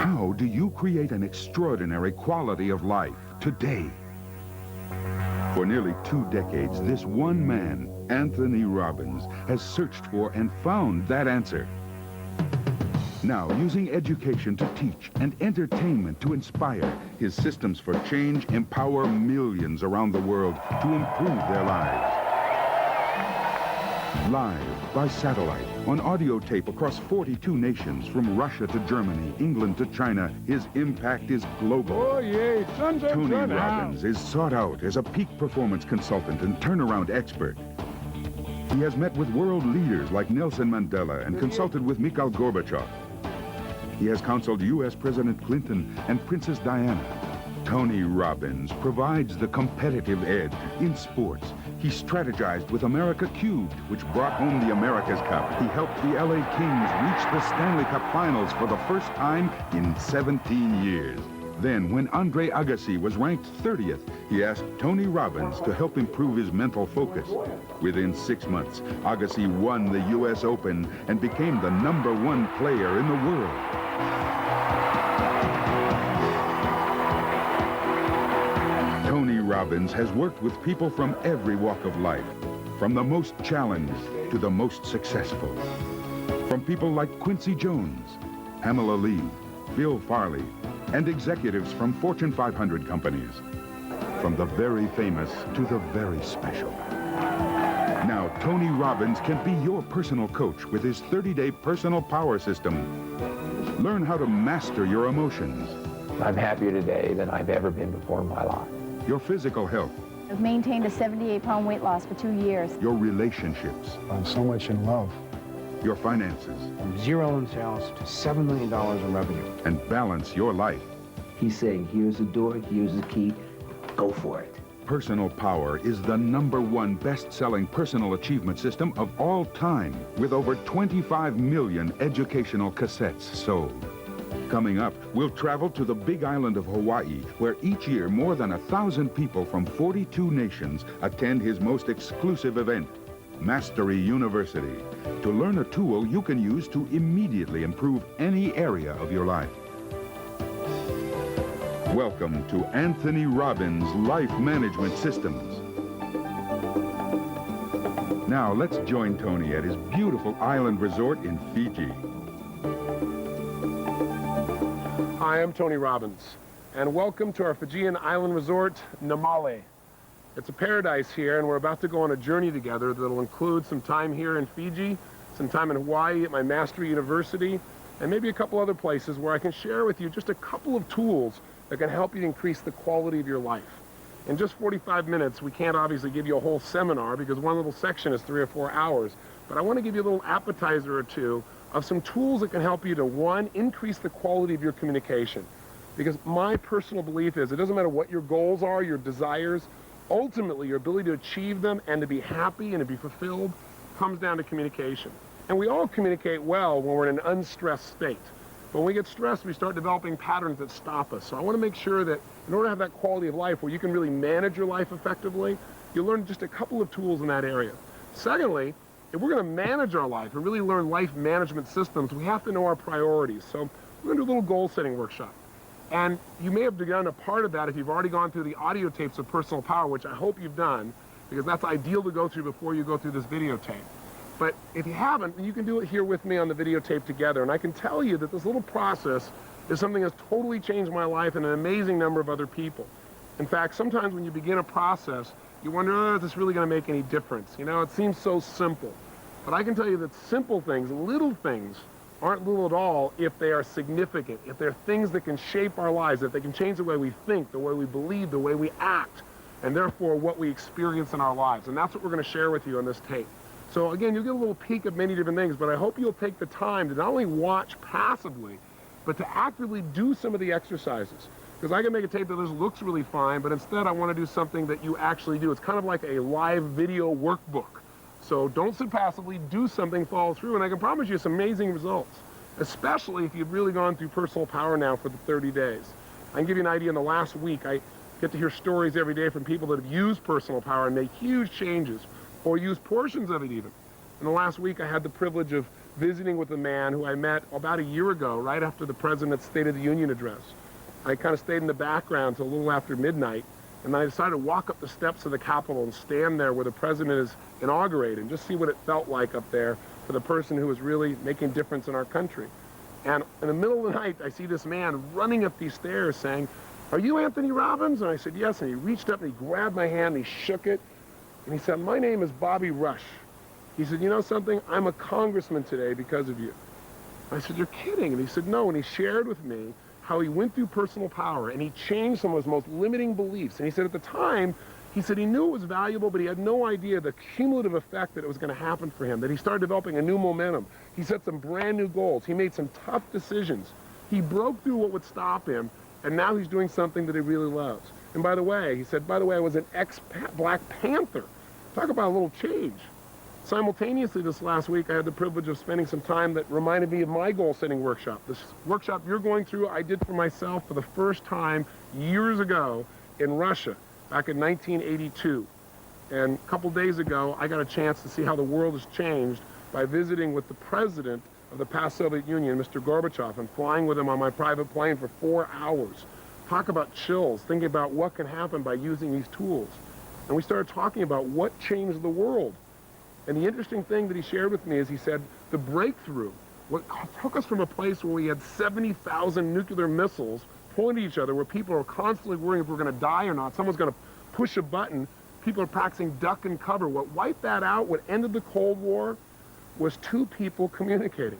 How do you create an extraordinary quality of life today? For nearly 2 decades, this one man, Anthony Robbins, has searched for and found that answer. Now, using education to teach and entertainment to inspire, his systems for change empower millions around the world to improve their lives. Live by satellite, on audio tape across 42 nations, from Russia to Germany, England to China, his impact is global. Oh, yeah. Tony Robbins is sought out as a peak performance consultant and turnaround expert. He has met with world leaders like Nelson Mandela and consulted with Mikhail Gorbachev. He has counseled U.S. President Clinton and Princess Diana. Tony Robbins provides the competitive edge in sports. He strategized with America Cubed, which brought home the America's Cup. He helped the LA Kings reach the Stanley Cup Finals for the first time in 17 years. Then, when Andre Agassi was ranked 30th, he asked Tony Robbins to help improve his mental focus. Within 6 months, Agassi won the U.S. Open and became the #1 player in the world. Tony Robbins has worked with people from every walk of life, from the most challenged to the most successful. From people like Quincy Jones, Pamela Lee, Bill Farley, and executives from Fortune 500 companies. From the very famous to the very special. Now, Tony Robbins can be your personal coach with his 30-day personal power system. Learn how to master your emotions. I'm happier today than I've ever been before in my life. Your physical health. I've maintained a 78-pound weight loss for 2 years. Your relationships. I'm so much in love. Your finances. From 0 in sales to $7 million in revenue. And balance your life. He's saying, here's the door, here's the key, go for it. Personal Power is the #1 best-selling personal achievement system of all time, with over 25 million educational cassettes sold. Coming up, we'll travel to the big island of Hawaii, where each year more than 1,000 people from 42 nations attend his most exclusive event, Mastery University, to learn a tool you can use to immediately improve any area of your life. Welcome to Anthony Robbins' Life Management Systems. Now let's join Tony at his beautiful island resort in Fiji. Hi, I'm Tony Robbins, and welcome to our Fijian island resort, Namale. It's a paradise here, and we're about to go on a journey together that'll include some time here in Fiji, some time in Hawaii at my Mastery University, and maybe a couple other places where I can share with you just a couple of tools that can help you increase the quality of your life. In just 45 minutes, we can't obviously give you a whole seminar because one little section is 3 or 4 hours, but I want to give you a little appetizer or two of some tools that can help you to, one, increase the quality of your communication. Because my personal belief is it doesn't matter what your goals are, your desires, ultimately your ability to achieve them and to be happy and to be fulfilled comes down to communication. And we all communicate well when we're in an unstressed state. But when we get stressed, we start developing patterns that stop us. So I want to make sure that in order to have that quality of life where you can really manage your life effectively, you learn just a couple of tools in that area. Secondly, if we're going to manage our life and really learn life management systems, we have to know our priorities. So we're going to do a little goal-setting workshop. And you may have begun a part of that if you've already gone through the audio tapes of Personal Power, which I hope you've done, because that's ideal to go through before you go through this videotape. But if you haven't, you can do it here with me on the videotape together. And I can tell you that this little process is something that's totally changed my life and an amazing number of other people. In fact, sometimes when you begin a process, you wonder, oh, is this really going to make any difference? You know, it seems so simple. But I can tell you that simple things, little things, aren't little at all if they are significant, if they're things that can shape our lives, if they can change the way we think, the way we believe, the way we act, and therefore what we experience in our lives. And that's what we're going to share with you on this tape. So again, you'll get a little peek of many different things, but I hope you'll take the time to not only watch passively, but to actively do some of the exercises. Because I can make a tape that just looks really fine, but instead I want to do something that you actually do. It's kind of like a live video workbook. So don't sit passively, do something, follow through, and I can promise you some amazing results, especially if you've really gone through Personal Power now for the 30 days. I can give you an idea. In the last week, I get to hear stories every day from people that have used Personal Power and made huge changes, or used portions of it even. In the last week, I had the privilege of visiting with a man who I met about a year ago, right after the President's State of the Union address. I kind of stayed in the background till a little after midnight, and then I decided to walk up the steps of the Capitol and stand there where the President is inaugurated and just see what it felt like up there for the person who was really making a difference in our country. And in the middle of the night, I see this man running up these stairs saying, "Are you Anthony Robbins?" And I said, "Yes." And he reached up and he grabbed my hand and he shook it. And he said, "My name is Bobby Rush." He said, "You know something? I'm a congressman today because of you." I said, "You're kidding." And he said, "No." And he shared with me how he went through personal power and he changed some of his most limiting beliefs. And he said at the time, he said he knew it was valuable, but he had no idea the cumulative effect that it was going to happen for him, that he started developing a new momentum. He set some brand new goals. He made some tough decisions. He broke through what would stop him, and now he's doing something that he really loves. And by the way, he said, by the way, I was an ex-Black Panther. Talk about a little change. Simultaneously this last week, I had the privilege of spending some time that reminded me of my goal-setting workshop. This workshop you're going through, I did for myself for the first time years ago in Russia, back in 1982. And a couple days ago, I got a chance to see how the world has changed by visiting with the president of the past Soviet Union, Mr. Gorbachev, and flying with him on my private plane for 4 hours. Talk about chills, thinking about what can happen by using these tools. And we started talking about what changed the world. And the interesting thing that he shared with me is he said, the breakthrough, what took us from a place where we had 70,000 nuclear missiles pointing at each other, where people are constantly worrying if we're going to die or not, someone's going to push a button, people are practicing duck and cover. What wiped that out, what ended the Cold War, was two people communicating.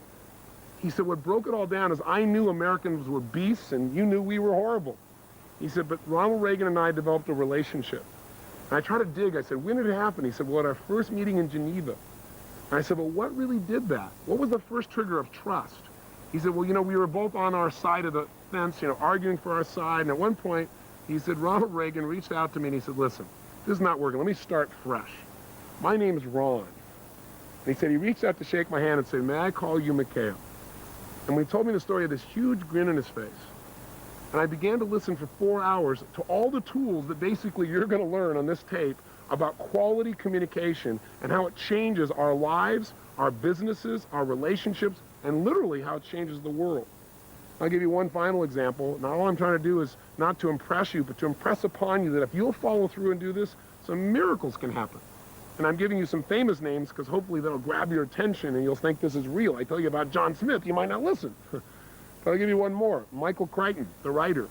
He said, what broke it all down is I knew Americans were beasts and you knew we were horrible. He said, but Ronald Reagan and I developed a relationship. And I tried to dig. I said, when did it happen? He said, well, at our first meeting in Geneva. And I said, well, what really did that? What was the first trigger of trust? He said, well, you know, we were both on our side of the fence, you know, arguing for our side. And at one point, he said, Ronald Reagan reached out to me and he said, listen, this is not working. Let me start fresh. My name's Ron. And he said, he reached out to shake my hand and said, may I call you Mikhail? And when he told me the story of this huge grin on his face, and I began to listen for 4 hours to all the tools that basically you're going to learn on this tape about quality communication and how it changes our lives, our businesses, our relationships, and literally how it changes the world. I'll give you one final example. Now, all I'm trying to do is not to impress you, but to impress upon you that if you'll follow through and do this, some miracles can happen. And I'm giving you some famous names because hopefully that'll grab your attention and you'll think this is real. I tell you about John Smith, you might not listen. But I'll give you one more. Michael Crichton, the writer.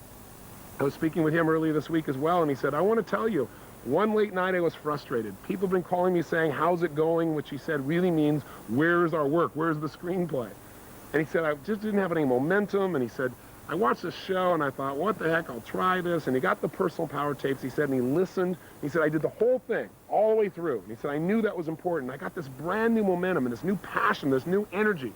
I was speaking with him earlier this week as well, and he said, I want to tell you, one late night I was frustrated. People have been calling me saying, how's it going? Which he said really means, where's our work? Where's the screenplay? And he said, I just didn't have any momentum. And he said, I watched this show and I thought, what the heck, I'll try this. And he got the personal power tapes, he said, and he listened. He said, I did the whole thing, all the way through. And he said, I knew that was important. I got this brand new momentum and this new passion, this new energy.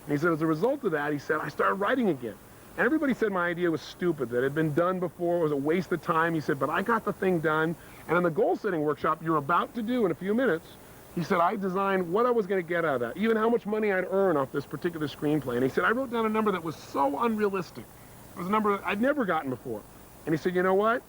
And he said, as a result of that, he said, I started writing again. And everybody said my idea was stupid, that it had been done before, it was a waste of time. He said, but I got the thing done. And in the goal-setting workshop you're about to do in a few minutes, he said, I designed what I was going to get out of that, even how much money I'd earn off this particular screenplay. And he said, I wrote down a number that was so unrealistic. It was a number that I'd never gotten before. And he said, you know what?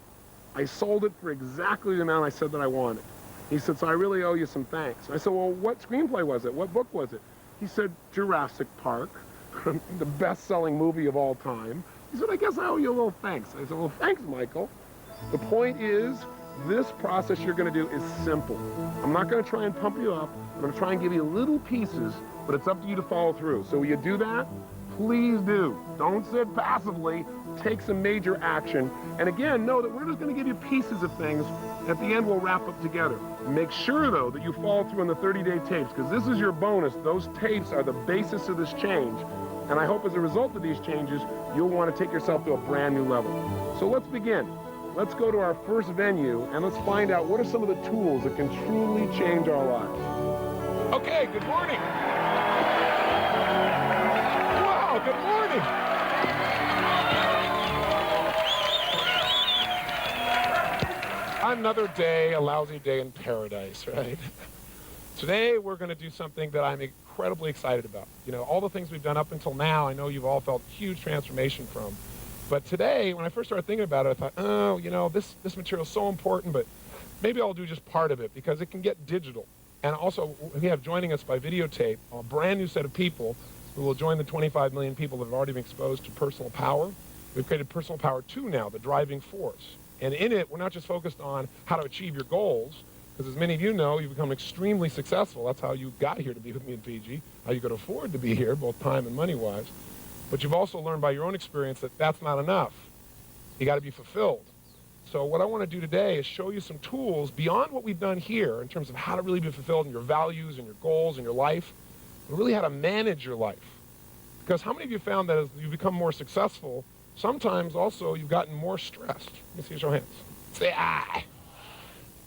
I sold it for exactly the amount I said that I wanted. He said, so I really owe you some thanks. And I said, well, what screenplay was it? What book was it? He said, Jurassic Park, the best-selling movie of all time. He said, I guess I owe you a little thanks. I said, well, thanks, Michael. The point is, this process you're going to do is simple. I'm not going to try and pump you up. I'm going to try and give you little pieces, but it's up to you to follow through. So will you do that? Please do. Don't sit passively. Take some major action. And again, know that we're just going to give you pieces of things. At the end, we'll wrap up together. Make sure, though, that you follow through on the 30-day tapes, because this is your bonus. Those tapes are the basis of this change. And I hope as a result of these changes, you'll want to take yourself to a brand new level. So let's begin. Let's go to our first venue, and let's find out what are some of the tools that can truly change our lives. Okay, good morning. Wow, good morning. Another day, a lousy day in paradise, right? Today, we're going to do something that I'm incredibly excited about. You know, all the things we've done up until now, I know you've all felt huge transformation from. But today, when I first started thinking about it, I thought, oh, you know, this material is so important, but maybe I'll do just part of it because it can get digital. And also, we have joining us by videotape a brand new set of people who will join the 25 million people that have already been exposed to personal power. We've created Personal Power 2 now, the driving force. And in it, we're not just focused on how to achieve your goals, because as many of you know, you've become extremely successful. That's how you got here to be with me in Fiji, how you could afford to be here, both time and money-wise. But you've also learned by your own experience that that's not enough. You got to be fulfilled. So what I want to do today is show you some tools beyond what we've done here in terms of how to really be fulfilled in your values and your goals and your life, and really how to manage your life. Because how many of you found that as you become more successful, sometimes also you've gotten more stressed? Let me see your show of hands. Say, ah.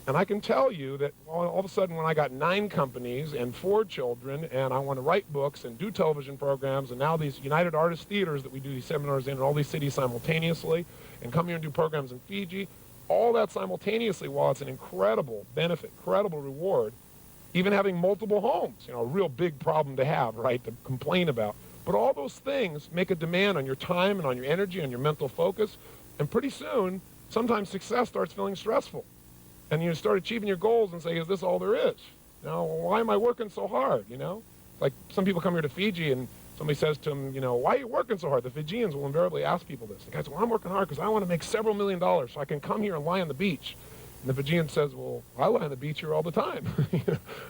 And I can tell you that all of a sudden when I got 9 companies and 4 children, and I want to write books and do television programs, and now these United Artists Theaters that we do these seminars in all these cities simultaneously, and come here and do programs in Fiji, all that simultaneously, while it's an incredible benefit, incredible reward, even having multiple homes, you know, a real big problem to have, right, to complain about. But all those things make a demand on your time and on your energy, on your mental focus, and pretty soon, sometimes success starts feeling stressful. And you start achieving your goals and say, is this all there is? You know, why am I working so hard, you know? Like some people come here to Fiji and somebody says to them, you know, why are you working so hard? The Fijians will invariably ask people this. The guy says, well, I'm working hard because I want to make several $1 million so I can come here and lie on the beach. And the Fijian says, well, I lie on the beach here all the time.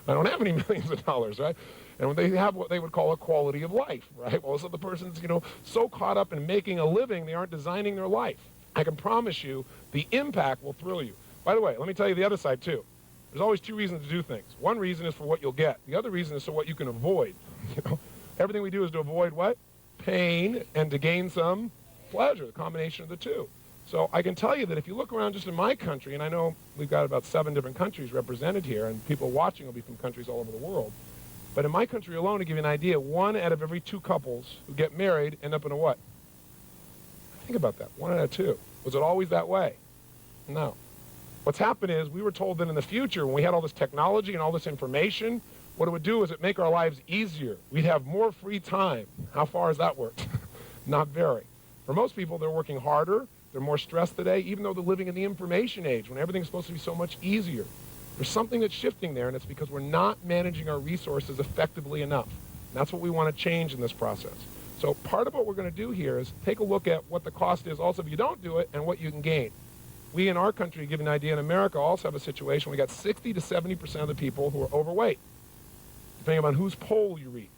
I don't have any millions of dollars, right? And when they have what they would call a quality of life, right? Well, so the person's, you know, so caught up in making a living, they aren't designing their life. I can promise you the impact will thrill you. By the way, let me tell you the other side, too. There's always 2 reasons to do things. One reason is for what you'll get. The other reason is for what you can avoid. You know, everything we do is to avoid what? Pain, and to gain some pleasure, the combination of the 2. So I can tell you that if you look around just in my country, and I know we've got about 7 different countries represented here, and people watching will be from countries all over the world. But in my country alone, to give you an idea, 1 out of every 2 couples who get married end up in a what? Think about that. 1 out of 2. Was it always that way? No. What's happened is we were told that in the future, when we had all this technology and all this information, what it would do is it make our lives easier. We'd have more free time. How far has that worked? Not very. For most people, they're working harder. They're more stressed today, even though they're living in the information age when everything's supposed to be so much easier. There's something that's shifting there, and it's because we're not managing our resources effectively enough. And that's what we want to change in this process. So part of what we're going to do here is take a look at what the cost is also if you don't do it and what you can gain. We in our country, to give you an idea, in America also have a situation we got 60 to 70% of the people who are overweight, depending on whose poll you read.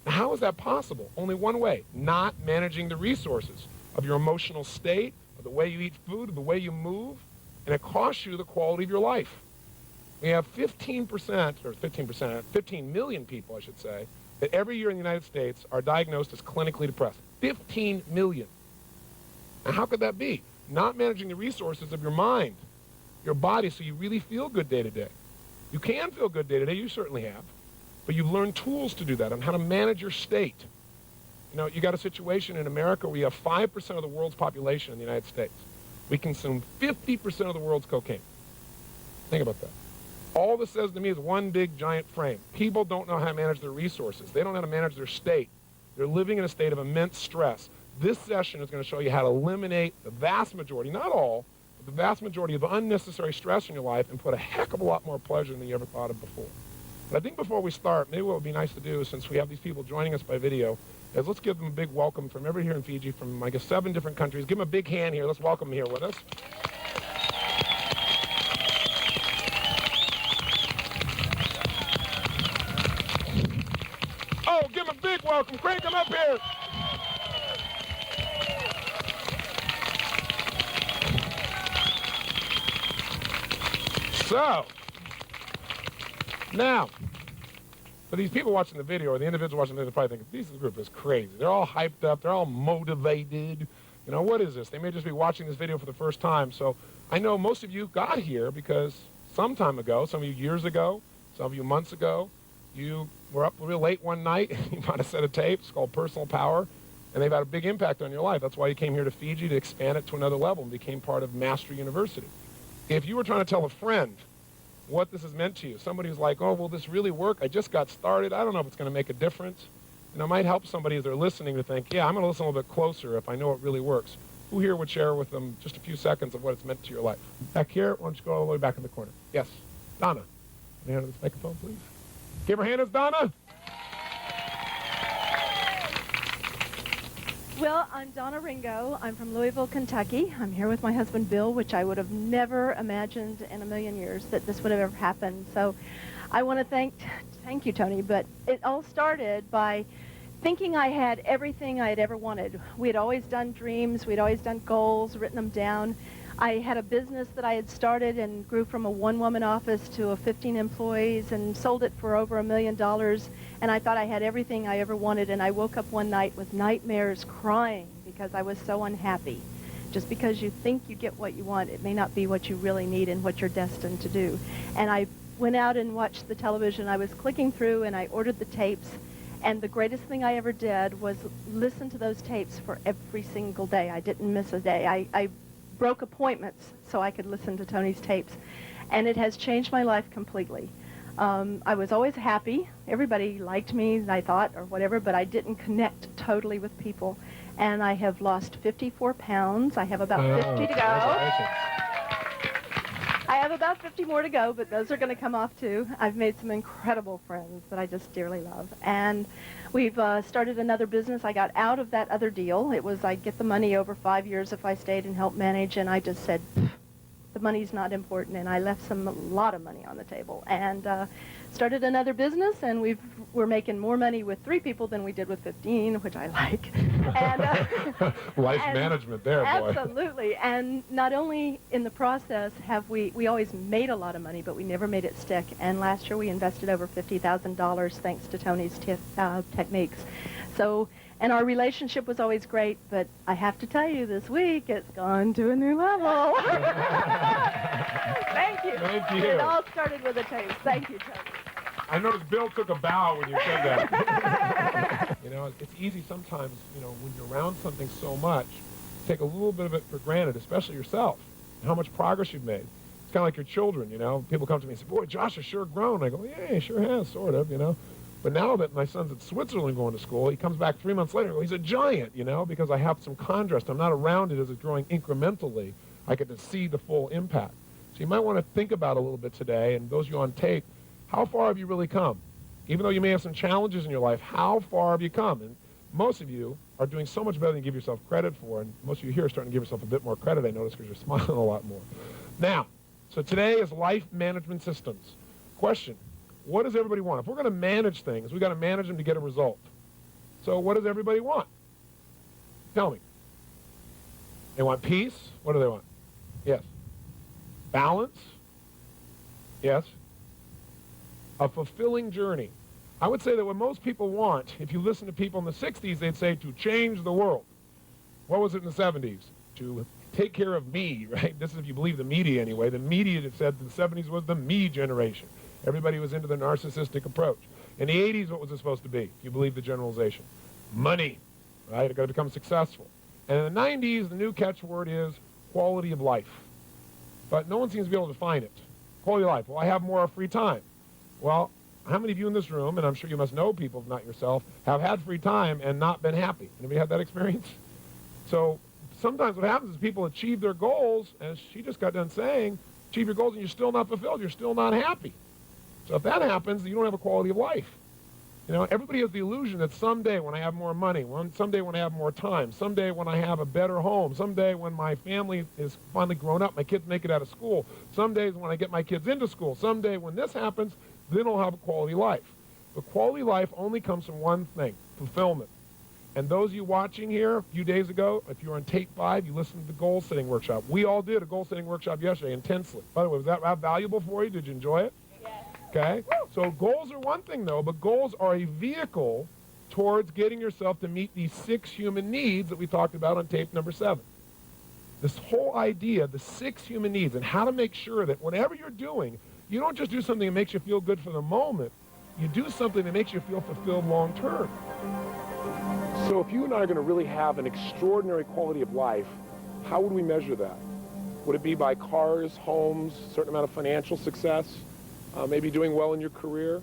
Now, how is that possible? Only one way, not managing the resources of your emotional state, of the way you eat food, of the way you move, and it costs you the quality of your life. We have 15%, or 15 million people, I should say, that every year in the United States are diagnosed as clinically depressed. 15 million. Now, how could that be? Not managing the resources of your mind, your body, so you really feel good day to day. You can feel good day to day, you certainly have, but you've learned tools to do that on how to manage your state. You know, you got a situation in America where you have 5% of the world's population in the United States. We consume 50% of the world's cocaine. Think about that. All this says to me is one big giant frame. People don't know how to manage their resources. They don't know how to manage their state. They're living in a state of immense stress. This session is going to show you how to eliminate the vast majority, not all, but the vast majority of unnecessary stress in your life and put a heck of a lot more pleasure than you ever thought of before. But I think before we start, maybe what would be nice to do, since we have these people joining us by video, is let's give them a big welcome from everybody here in Fiji, from, I guess, 7 different countries. Give them a big hand here. Let's welcome them here with us. Oh, give them a big welcome. Crank them up here. So, now, for these people watching the video, or the individual watching the video, probably thinking, this group is crazy. They're all hyped up. They're all motivated. You know, what is this? They may just be watching this video for the first time. So I know most of you got here because some time ago, some of you years ago, some of you months ago, you were up real late one night. You bought a set of tapes. It's called Personal Power. And they've had a big impact on your life. That's why you came here to Fiji, to expand it to another level and became part of Mastery University. If you were trying to tell a friend what this has meant to you, somebody who's like, oh, will this really work? I just got started. I don't know if it's going to make a difference. And it might help somebody as they're listening to think, yeah, I'm going to listen a little bit closer if I know it really works. Who here would share with them just a few seconds of what it's meant to your life? Back here, why don't you go all the way back in the corner? Yes, Donna. Can I hand her this microphone, please? Give her a hand, it's Donna. Well, I'm Donna Ringo. I'm from Louisville, Kentucky. I'm here with my husband, Bill, which I would have never imagined in a million years that this would have ever happened. So I want to thank you, Tony, but it all started by thinking I had everything I had ever wanted. We had always done dreams. We'd always done goals, written them down. I had a business that I had started and grew from a one-woman office to 15 employees and sold it for over $1 million. And I thought I had everything I ever wanted. And I woke up one night with nightmares, crying because I was so unhappy. Just because you think you get what you want, it may not be what you really need and what you're destined to do. And I went out and watched the television. I was clicking through and I ordered the tapes. And the greatest thing I ever did was listen to those tapes for every single day. I didn't miss a day. I broke appointments so I could listen to Tony's tapes. And it has changed my life completely. I was always happy. Everybody liked me, I thought, or whatever, but I didn't connect totally with people. And I have lost 54 pounds. I have about 50 to go. I have about 50 more to go, but those are going to come off too. I've made some incredible friends that I just dearly love. And we've started another business. I got out of that other deal. It was I'd get the money over 5 years if I stayed and helped manage, and I just said, the money's not important, and I left a lot of money on the table. And started another business, and we're making more money with 3 people than we did with 15, which I like. And, Life management there, boy. Absolutely. And not only in the process have we always made a lot of money, but we never made it stick. And last year we invested over $50,000 thanks to Tony's techniques. So, and our relationship was always great, but I have to tell you, this week it's gone to a new level. Thank you. Thank you. It all started with a taste. Thank you, Tony. I noticed Bill took a bow when you said that. You know, it's easy sometimes, you know, when you're around something so much, take a little bit of it for granted, especially yourself, and how much progress you've made. It's kind of like your children, you know. People come to me and say, boy, Josh has sure grown. I go, yeah, he sure has, sort of, you know. But now that my son's at Switzerland going to school, he comes back 3 months later, he's a giant, you know, because I have some contrast. I'm not around it as it's growing incrementally. I get to see the full impact. So you might want to think about a little bit today, and those of you on tape, how far have you really come? Even though you may have some challenges in your life, how far have you come? And most of you are doing so much better than you give yourself credit for, and most of you here are starting to give yourself a bit more credit, I notice, because you're smiling a lot more. Now, so today is life management systems. Question, what does everybody want? If we're going to manage things, we've got to manage them to get a result. So what does everybody want? Tell me. They want peace. What do they want? Yes. Balance. Yes. A fulfilling journey. I would say that what most people want, if you listen to people in the 60s, they'd say to change the world. What was it in the 70s? To take care of me, right? This is if you believe the media anyway. The media said the 70s was the me generation. Everybody was into the narcissistic approach. In the 80s, what was it supposed to be, if you believe the generalization? Money, right? It got to become successful. And in the 90s, the new catchword is quality of life. But no one seems to be able to define it. Quality of life. Well, I have more free time. Well, how many of you in this room, and I'm sure you must know people, if not yourself, have had free time and not been happy? Anybody had that experience? So sometimes what happens is people achieve their goals, as she just got done saying, achieve your goals and you're still not fulfilled, you're still not happy. So if that happens, you don't have a quality of life. You know, everybody has the illusion that someday when I have more money, someday when I have more time, someday when I have a better home, someday when my family is finally grown up, my kids make it out of school, some days when I get my kids into school, someday when this happens, then I'll have a quality life. But quality life only comes from one thing, fulfillment. And those of you watching here a few days ago, if you were on tape 5, you listened to the goal-setting workshop. We all did a goal-setting workshop yesterday intensely. By the way, was that valuable for you? Did you enjoy it? Yes. Okay? So goals are one thing, though, but goals are a vehicle towards getting yourself to meet these 6 human needs that we talked about on tape number 7. This whole idea, the 6 human needs, and how to make sure that whatever you're doing, you don't just do something that makes you feel good for the moment. You do something that makes you feel fulfilled long term. So if you and I are going to really have an extraordinary quality of life, how would we measure that? Would it be by cars, homes, a certain amount of financial success, maybe doing well in your career?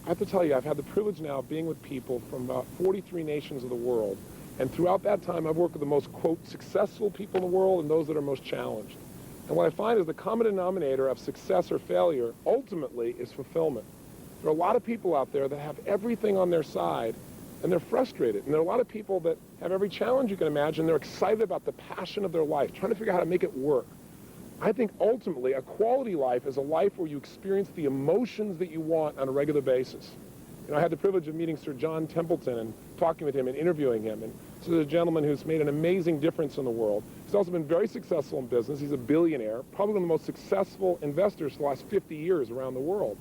I have to tell you, I've had the privilege now of being with people from about 43 nations of the world. And throughout that time, I've worked with the most, quote, successful people in the world and those that are most challenged. And what I find is the common denominator of success or failure ultimately is fulfillment. There are a lot of people out there that have everything on their side and they're frustrated. And there are a lot of people that have every challenge you can imagine. They're excited about the passion of their life, trying to figure out how to make it work. I think ultimately a quality life is a life where you experience the emotions that you want on a regular basis. You know, I had the privilege of meeting Sir John Templeton and talking with him and interviewing him. And so he's a gentleman who's made an amazing difference in the world. He's also been very successful in business. He's a billionaire, probably one of the most successful investors for the last 50 years around the world.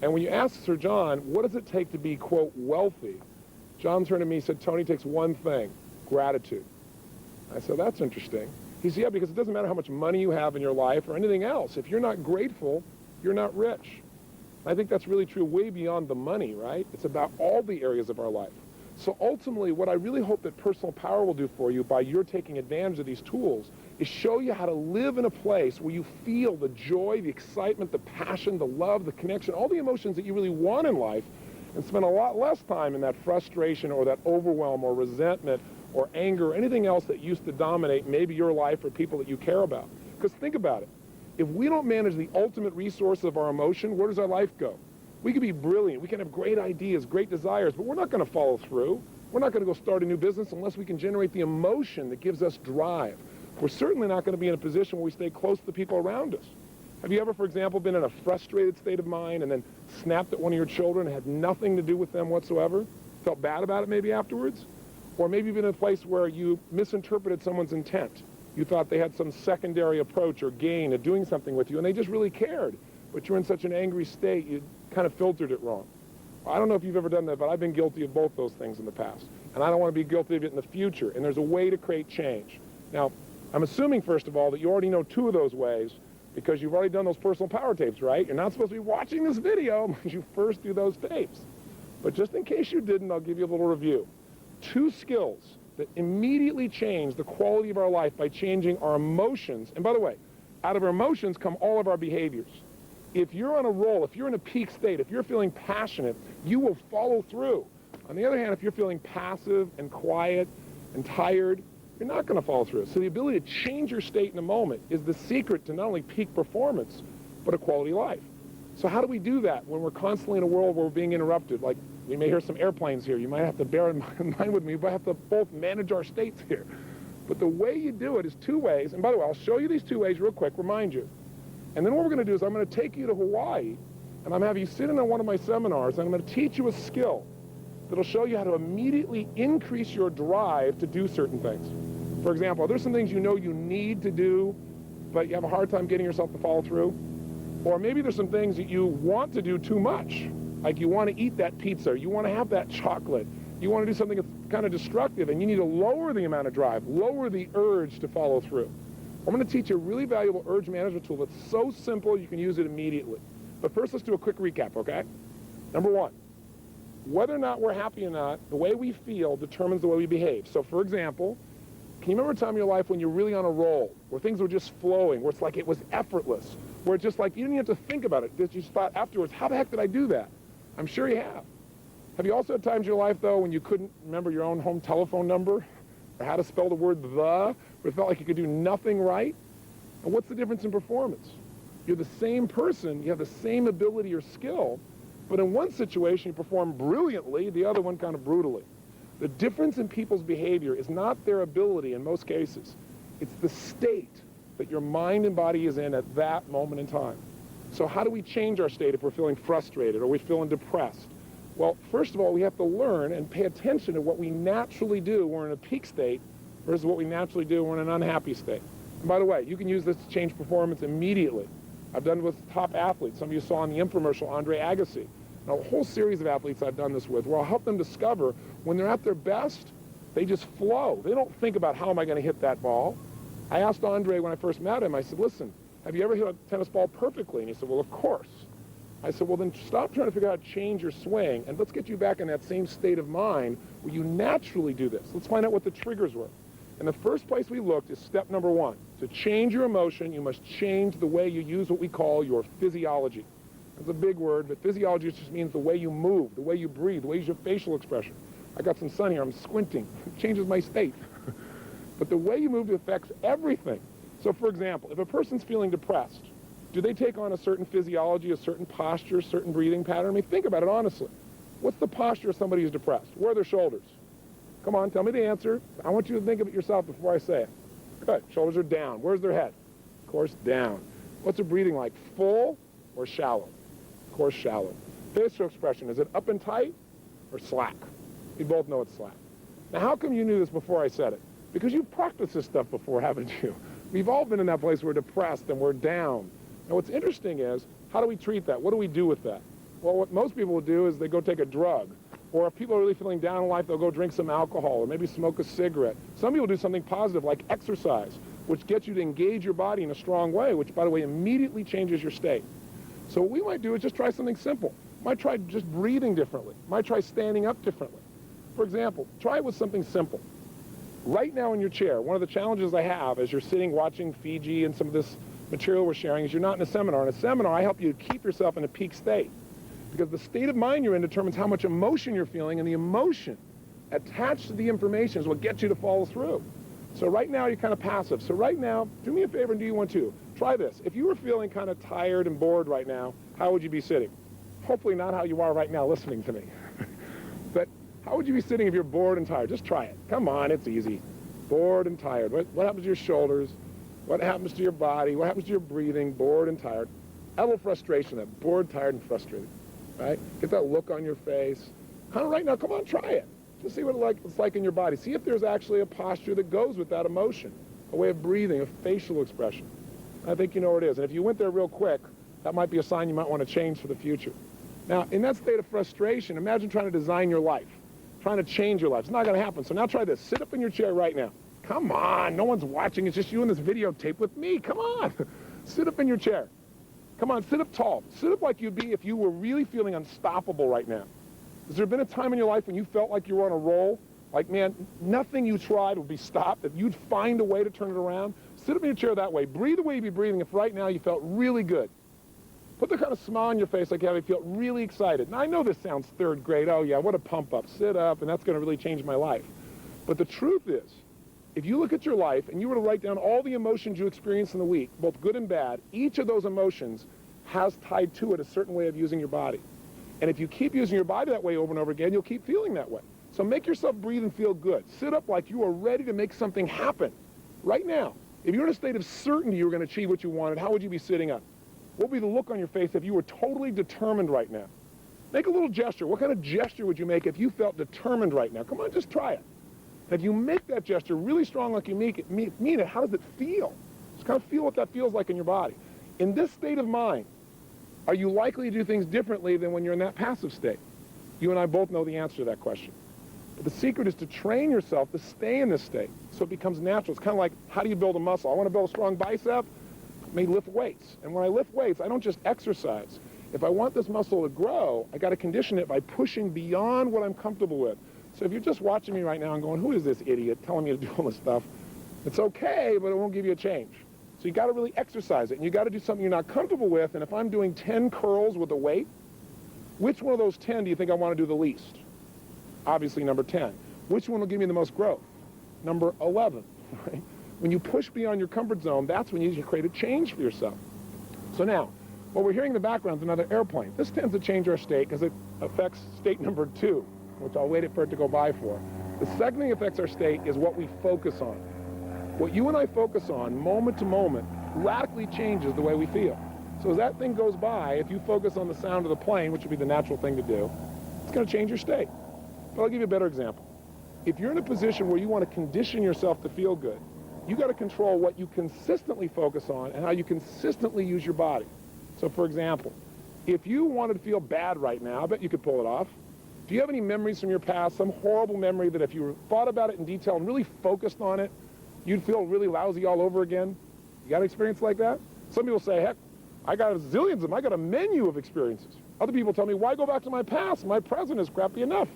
And when you ask Sir John, what does it take to be, quote, wealthy? John turned to me and said, Tony, it takes one thing, gratitude. I said, that's interesting. He said, yeah, because it doesn't matter how much money you have in your life or anything else. If you're not grateful, you're not rich. I think that's really true way beyond the money, right? It's about all the areas of our life. So ultimately, what I really hope that personal power will do for you by your taking advantage of these tools is show you how to live in a place where you feel the joy, the excitement, the passion, the love, the connection, all the emotions that you really want in life, and spend a lot less time in that frustration or that overwhelm or resentment or anger or anything else that used to dominate maybe your life or people that you care about. Because think about it. If we don't manage the ultimate resource of our emotion, where does our life go? We can be brilliant. We can have great ideas, great desires, but we're not going to follow through. We're not going to go start a new business unless we can generate the emotion that gives us drive. We're certainly not going to be in a position where we stay close to the people around us. Have you ever, for example, been in a frustrated state of mind and then snapped at one of your children and had nothing to do with them whatsoever? Felt bad about it maybe afterwards? Or maybe you've been in a place where you misinterpreted someone's intent. You thought they had some secondary approach or gain of doing something with you, and they just really cared. But you're in such an angry state, you kind of filtered it wrong. I don't know if you've ever done that, but I've been guilty of both those things in the past. And I don't want to be guilty of it in the future. And there's a way to create change. Now, I'm assuming, first of all, that you already know two of those ways because you've already done those personal power tapes, right? You're not supposed to be watching this video unless you first do those tapes. But just in case you didn't, I'll give you a little review. 2 skills that immediately change the quality of our life by changing our emotions. And by the way, out of our emotions come all of our behaviors. If you're on a roll, if you're in a peak state, if you're feeling passionate, you will follow through. On the other hand, if you're feeling passive and quiet and tired, you're not going to follow through. So the ability to change your state in a moment is the secret to not only peak performance, but a quality life. So how do we do that when we're constantly in a world where we're being interrupted? Like, we may hear some airplanes here. You might have to bear in mind with me. We have to both manage our states here. But the way you do it is 2 ways. And by the way, I'll show you these 2 ways real quick, remind you. And then what we're going to do is I'm going to take you to Hawaii, and I'm going to have you sit in on one of my seminars, and I'm going to teach you a skill that'll show you how to immediately increase your drive to do certain things. For example, there's some things you know you need to do, but you have a hard time getting yourself to follow through. Or maybe there's some things that you want to do too much. Like you want to eat that pizza, you want to have that chocolate, you want to do something that's kind of destructive, and you need to lower the amount of drive, lower the urge to follow through. I'm going to teach you a really valuable urge management tool that's so simple you can use it immediately. But first, let's do a quick recap, okay? Number 1, whether or not we're happy or not, the way we feel determines the way we behave. So for example, can you remember a time in your life when you're really on a roll, where things were just flowing, where it's like it was effortless, where it's just like you didn't have to think about it, you just thought afterwards, how the heck did I do that? I'm sure you have. Have you also had times in your life, though, when you couldn't remember your own home telephone number or how to spell the word the, where it felt like you could do nothing right? And what's the difference in performance? You're the same person, you have the same ability or skill, but in one situation you perform brilliantly, the other one kind of brutally. The difference in people's behavior is not their ability in most cases. It's the state that your mind and body is in at that moment in time. So how do we change our state if we're feeling frustrated or we're feeling depressed? Well, first of all, we have to learn and pay attention to what we naturally do when we're in a peak state versus what we naturally do when we're in an unhappy state. And by the way, you can use this to change performance immediately. I've done it with top athletes. Some of you saw in the infomercial Andre Agassi. Now, a whole series of athletes I've done this with where I'll help them discover when they're at their best, they just flow. They don't think about how am I going to hit that ball. I asked Andre when I first met him, I said, listen, have you ever hit a tennis ball perfectly? And he said, well, of course. I said, well, then stop trying to figure out how to change your swing, and let's get you back in that same state of mind where you naturally do this. Let's find out what the triggers were. And the first place we looked is step number 1. To change your emotion, you must change the way you use what we call your physiology. That's a big word, but physiology just means the way you move, the way you breathe, the way you use your facial expression. I got some sun here, I'm squinting. It changes my state. But the way you move affects everything. So for example, if a person's feeling depressed, do they take on a certain physiology, a certain posture, a certain breathing pattern? I mean, think about it honestly. What's the posture of somebody who's depressed? Where are their shoulders? Come on, tell me the answer. I want you to think of it yourself before I say it. Good. Shoulders are down. Where's their head? Of course, down. What's their breathing like? Full or shallow? Of course, shallow. Facial expression, is it up and tight or slack? We both know it's slack. Now, how come you knew this before I said it? Because you've practiced this stuff before, haven't you? We've all been in that place where we're depressed and we're down. Now, what's interesting is, how do we treat that? What do we do with that? Well, what most people will do is they go take a drug. Or if people are really feeling down in life, they'll go drink some alcohol or maybe smoke a cigarette. Some people do something positive like exercise, which gets you to engage your body in a strong way, which, by the way, immediately changes your state. So what we might do is just try something simple. Might try just breathing differently. Might try standing up differently. For example, try it with something simple. Right now in your chair, one of the challenges I have as you're sitting watching Fiji and some of this material we're sharing is you're not in a seminar. In a seminar, I help you keep yourself in a peak state. Because the state of mind you're in determines how much emotion you're feeling, and the emotion attached to the information is what gets you to follow through. So right now, you're kind of passive. So right now, do me a favor and do you one too. Try this. If you were feeling kind of tired and bored right now, how would you be sitting? Hopefully not how you are right now listening to me. But how would you be sitting if you're bored and tired? Just try it. Come on, it's easy. Bored and tired. What happens to your shoulders? What happens to your body? What happens to your breathing? Bored and tired. A little frustration, that bored, tired, and frustrated. Right? Get that look on your face. Kind of right now, come on, try it. Just see what it's like in your body. See if there's actually a posture that goes with that emotion, a way of breathing, a facial expression. I think you know what it is. And if you went there real quick, that might be a sign you might want to change for the future. Now, in that state of frustration, imagine trying to design your life, trying to change your life. It's not going to happen. So now try this. Sit up in your chair right now. Come on. No one's watching. It's just you in this videotape with me. Come on. Sit up in your chair. Come on, sit up tall. Sit up like you'd be if you were really feeling unstoppable right now. Has there been a time in your life when you felt like you were on a roll? Like, man, nothing you tried would be stopped, that you'd find a way to turn it around? Sit up in your chair that way. Breathe the way you'd be breathing if right now you felt really good. Put the kind of smile on your face like you have, you feel really excited. Now, I know this sounds third grade. Oh, yeah, what a pump up. Sit up, and that's going to really change my life. But the truth is, if you look at your life and you were to write down all the emotions you experienced in the week, both good and bad, each of those emotions has tied to it a certain way of using your body. And if you keep using your body that way over and over again, you'll keep feeling that way. So make yourself breathe and feel good. Sit up like you are ready to make something happen right now. If you're in a state of certainty you were going to achieve what you wanted, how would you be sitting up? What would be the look on your face if you were totally determined right now? Make a little gesture. What kind of gesture would you make if you felt determined right now? Come on, just try it. If you make that gesture really strong like you mean it, how does it feel? Just kind of feel what that feels like in your body. In this state of mind, are you likely to do things differently than when you're in that passive state? You and I both know the answer to that question. But the secret is to train yourself to stay in this state so it becomes natural. It's kind of like, how do you build a muscle? I want to build a strong bicep, I may lift weights. And when I lift weights, I don't just exercise. If I want this muscle to grow, I got to condition it by pushing beyond what I'm comfortable with. So if you're just watching me right now and going, who is this idiot telling me to do all this stuff? It's okay, but it won't give you a change. So you got to really exercise it, and you got to do something you're not comfortable with. And if I'm doing 10 curls with a weight, which one of those 10 do you think I want to do the least? Obviously number 10. Which one will give me the most growth? Number 11. Right? When you push beyond your comfort zone, that's when you create a change for yourself. So now, what we're hearing in the background is another airplane. This tends to change our state because it affects state number 2, which I'll wait for it to go by for. The second thing that affects our state is what we focus on. What you and I focus on, moment to moment, radically changes the way we feel. So as that thing goes by, if you focus on the sound of the plane, which would be the natural thing to do, it's going to change your state. But I'll give you a better example. If you're in a position where you want to condition yourself to feel good, you got to control what you consistently focus on and how you consistently use your body. So for example, if you wanted to feel bad right now, I bet you could pull it off. Do you have any memories from your past, some horrible memory that if you thought about it in detail and really focused on it, you'd feel really lousy all over again? You got an experience like that? Some people say, heck, I got zillions of them. I got a menu of experiences. Other people tell me, why go back to my past? My present is crappy enough.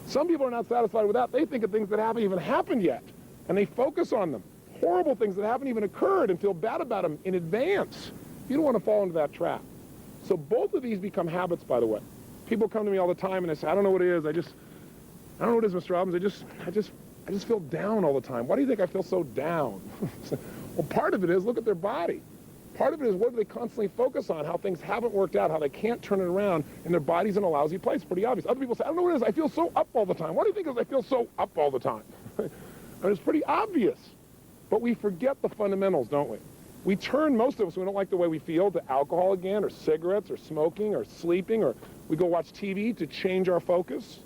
Some people are not satisfied with that. They think of things that haven't even happened yet, and they focus on them. Horrible things that haven't even occurred and feel bad about them in advance. You don't want to fall into that trap. So both of these become habits, by the way. People come to me all the time and they say, I don't know what it is. I don't know what it is, Mr. Robbins. I just feel down all the time. Why do you think I feel so down? Well, part of it is, look at their body. Part of it is what do they constantly focus on, how things haven't worked out, how they can't turn it around, and their body's in a lousy place. Pretty obvious. Other people say, I don't know what it is, I feel so up all the time. What do you think is I feel so up all the time? And it's pretty obvious. But we forget the fundamentals, don't we? We turn, most of us, we don't like the way we feel, to alcohol again, or cigarettes, or smoking, or sleeping, or we go watch TV to change our focus,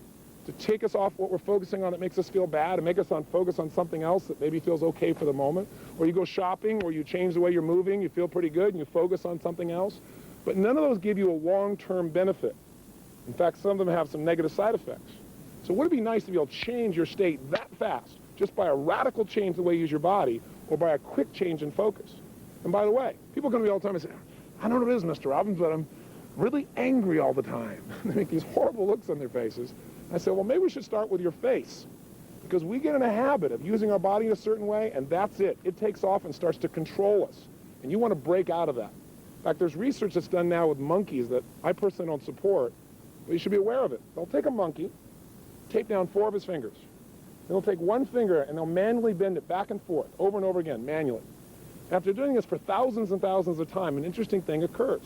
to take us off what we're focusing on that makes us feel bad and make us focus on something else that maybe feels okay for the moment. Or you go shopping, or you change the way you're moving, you feel pretty good, and you focus on something else. But none of those give you a long-term benefit. In fact, some of them have some negative side effects. So wouldn't it be nice to be able to change your state that fast, just by a radical change in the way you use your body, or by a quick change in focus? And by the way, people come to me all the time and say, I don't know what it is, Mr. Robbins, but I'm really angry all the time. They make these horrible looks on their faces. I said, well, maybe we should start with your face, because we get in a habit of using our body in a certain way, and that's it. It takes off and starts to control us, and you want to break out of that. In fact, there's research that's done now with monkeys that I personally don't support, but you should be aware of it. They'll take a monkey, tape down 4 of his fingers. They'll take one finger, and they'll manually bend it back and forth, over and over again, manually. After doing this for thousands and thousands of times, an interesting thing occurs.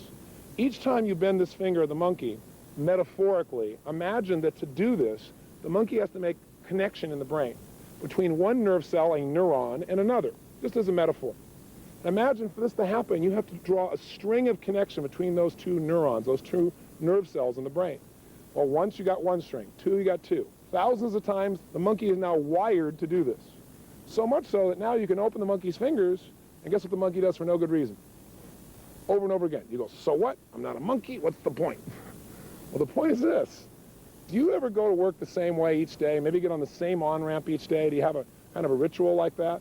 Each time you bend this finger of the monkey, metaphorically, imagine that to do this, the monkey has to make connection in the brain between one nerve cell, a neuron, and another, just as a metaphor. Imagine for this to happen, you have to draw a string of connection between those 2 neurons, those 2 nerve cells in the brain. Well, once you got 1 string, 2 you got 2. Thousands of times, the monkey is now wired to do this. So much so that now you can open the monkey's fingers, and guess what the monkey does for no good reason? Over and over again. You go, so what? I'm not a monkey. What's the point? Well, the point is this. Do you ever go to work the same way each day? Maybe get on the same on-ramp each day? Do you have a kind of a ritual like that? Have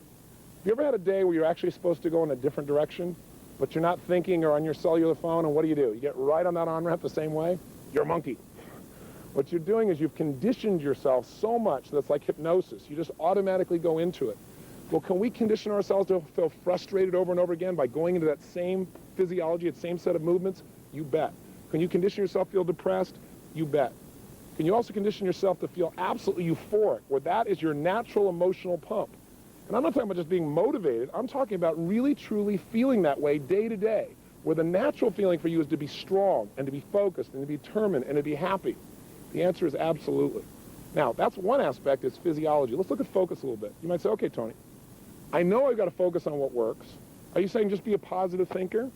you ever had a day where you're actually supposed to go in a different direction, but you're not thinking or on your cellular phone, and what do? You get right on that on-ramp the same way? You're a monkey. What you're doing is you've conditioned yourself so much that it's like hypnosis. You just automatically go into it. Well, can we condition ourselves to feel frustrated over and over again by going into that same physiology, that same set of movements? You bet. Can you condition yourself to feel depressed? You bet. Can you also condition yourself to feel absolutely euphoric, where that is your natural emotional pump? And I'm not talking about just being motivated. I'm talking about really, truly feeling that way day to day, where the natural feeling for you is to be strong and to be focused and to be determined and to be happy. The answer is absolutely. Now, that's one aspect, is physiology. Let's look at focus a little bit. You might say, okay, Tony, I know I've got to focus on what works. Are you saying just be a positive thinker?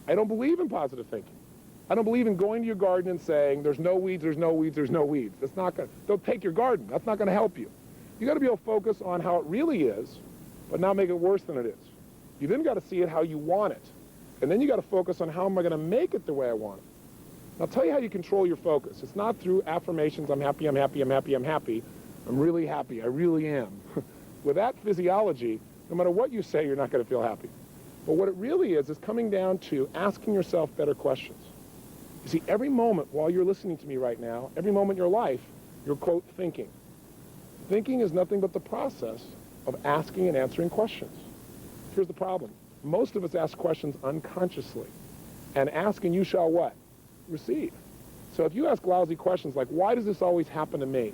I don't believe in positive thinking. I don't believe in going to your garden and saying, there's no weeds, there's no weeds, there's no weeds. That's not going to, don't take your garden. That's not going to help you. You got to be able to focus on how it really is, but not make it worse than it is. You then got to see it how you want it. And then you got to focus on how am I going to make it the way I want it. And I'll tell you how you control your focus. It's not through affirmations, I'm happy, I'm happy, I'm happy, I'm happy. I'm really happy, I really am. With that physiology, no matter what you say, you're not going to feel happy. But what it really is coming down to asking yourself better questions. You see, every moment while you're listening to me right now, every moment in your life, you're, quote, thinking. Thinking is nothing but the process of asking and answering questions. Here's the problem. Most of us ask questions unconsciously. And ask and you shall what? Receive. So if you ask lousy questions like, why does this always happen to me?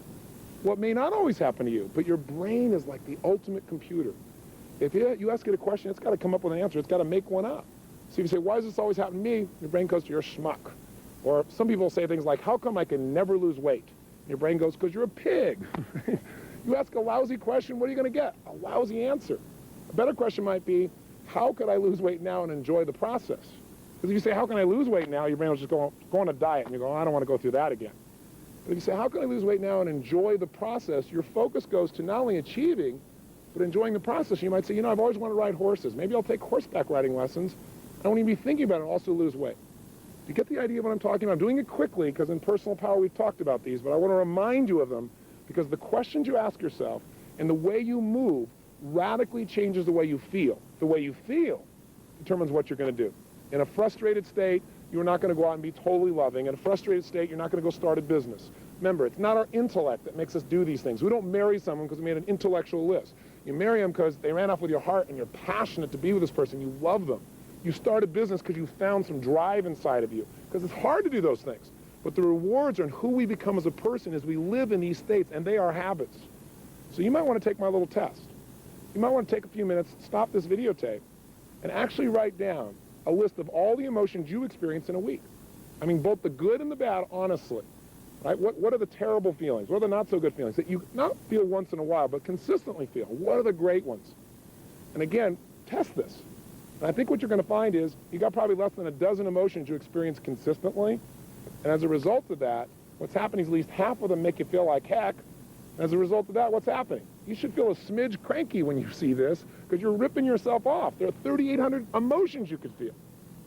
Well, it may not always happen to you, but your brain is like the ultimate computer. If you ask it a question, it's got to come up with an answer. It's got to make one up. So if you say, why does this always happen to me? Your brain goes to, you're a schmuck. Or some people say things like, how come I can never lose weight? And your brain goes, because you're a pig. You ask a lousy question, what are you going to get? A lousy answer. A better question might be, how could I lose weight now and enjoy the process? Because if you say, how can I lose weight now? Your brain will just go on a diet, and you go, I don't want to go through that again. But if you say, how can I lose weight now and enjoy the process? Your focus goes to not only achieving, but enjoying the process. You might say, I've always wanted to ride horses. Maybe I'll take horseback riding lessons. I won't even be thinking about it and also lose weight. You get the idea of what I'm talking about? I'm doing it quickly because in Personal Power we've talked about these, but I want to remind you of them because the questions you ask yourself and the way you move radically changes the way you feel. The way you feel determines what you're going to do. In a frustrated state, you're not going to go out and be totally loving. In a frustrated state, you're not going to go start a business. Remember, it's not our intellect that makes us do these things. We don't marry someone because we made an intellectual list. You marry them because they ran off with your heart and you're passionate to be with this person. You love them. You start a business because you found some drive inside of you. Because it's hard to do those things. But the rewards are in who we become as a person as we live in these states, and they are habits. So you might want to take my little test. You might want to take a few minutes, stop this videotape, and actually write down a list of all the emotions you experience in a week. I mean, both the good and the bad, honestly. Right? What are the terrible feelings? What are the not so good feelings that you not feel once in a while, but consistently feel? What are the great ones? And again, test this. And I think what you're going to find is you got probably less than a dozen emotions you experience consistently. And as a result of that, what's happening is at least half of them make you feel like heck. And as a result of that, what's happening? You should feel a smidge cranky when you see this because you're ripping yourself off. There are 3,800 emotions you could feel.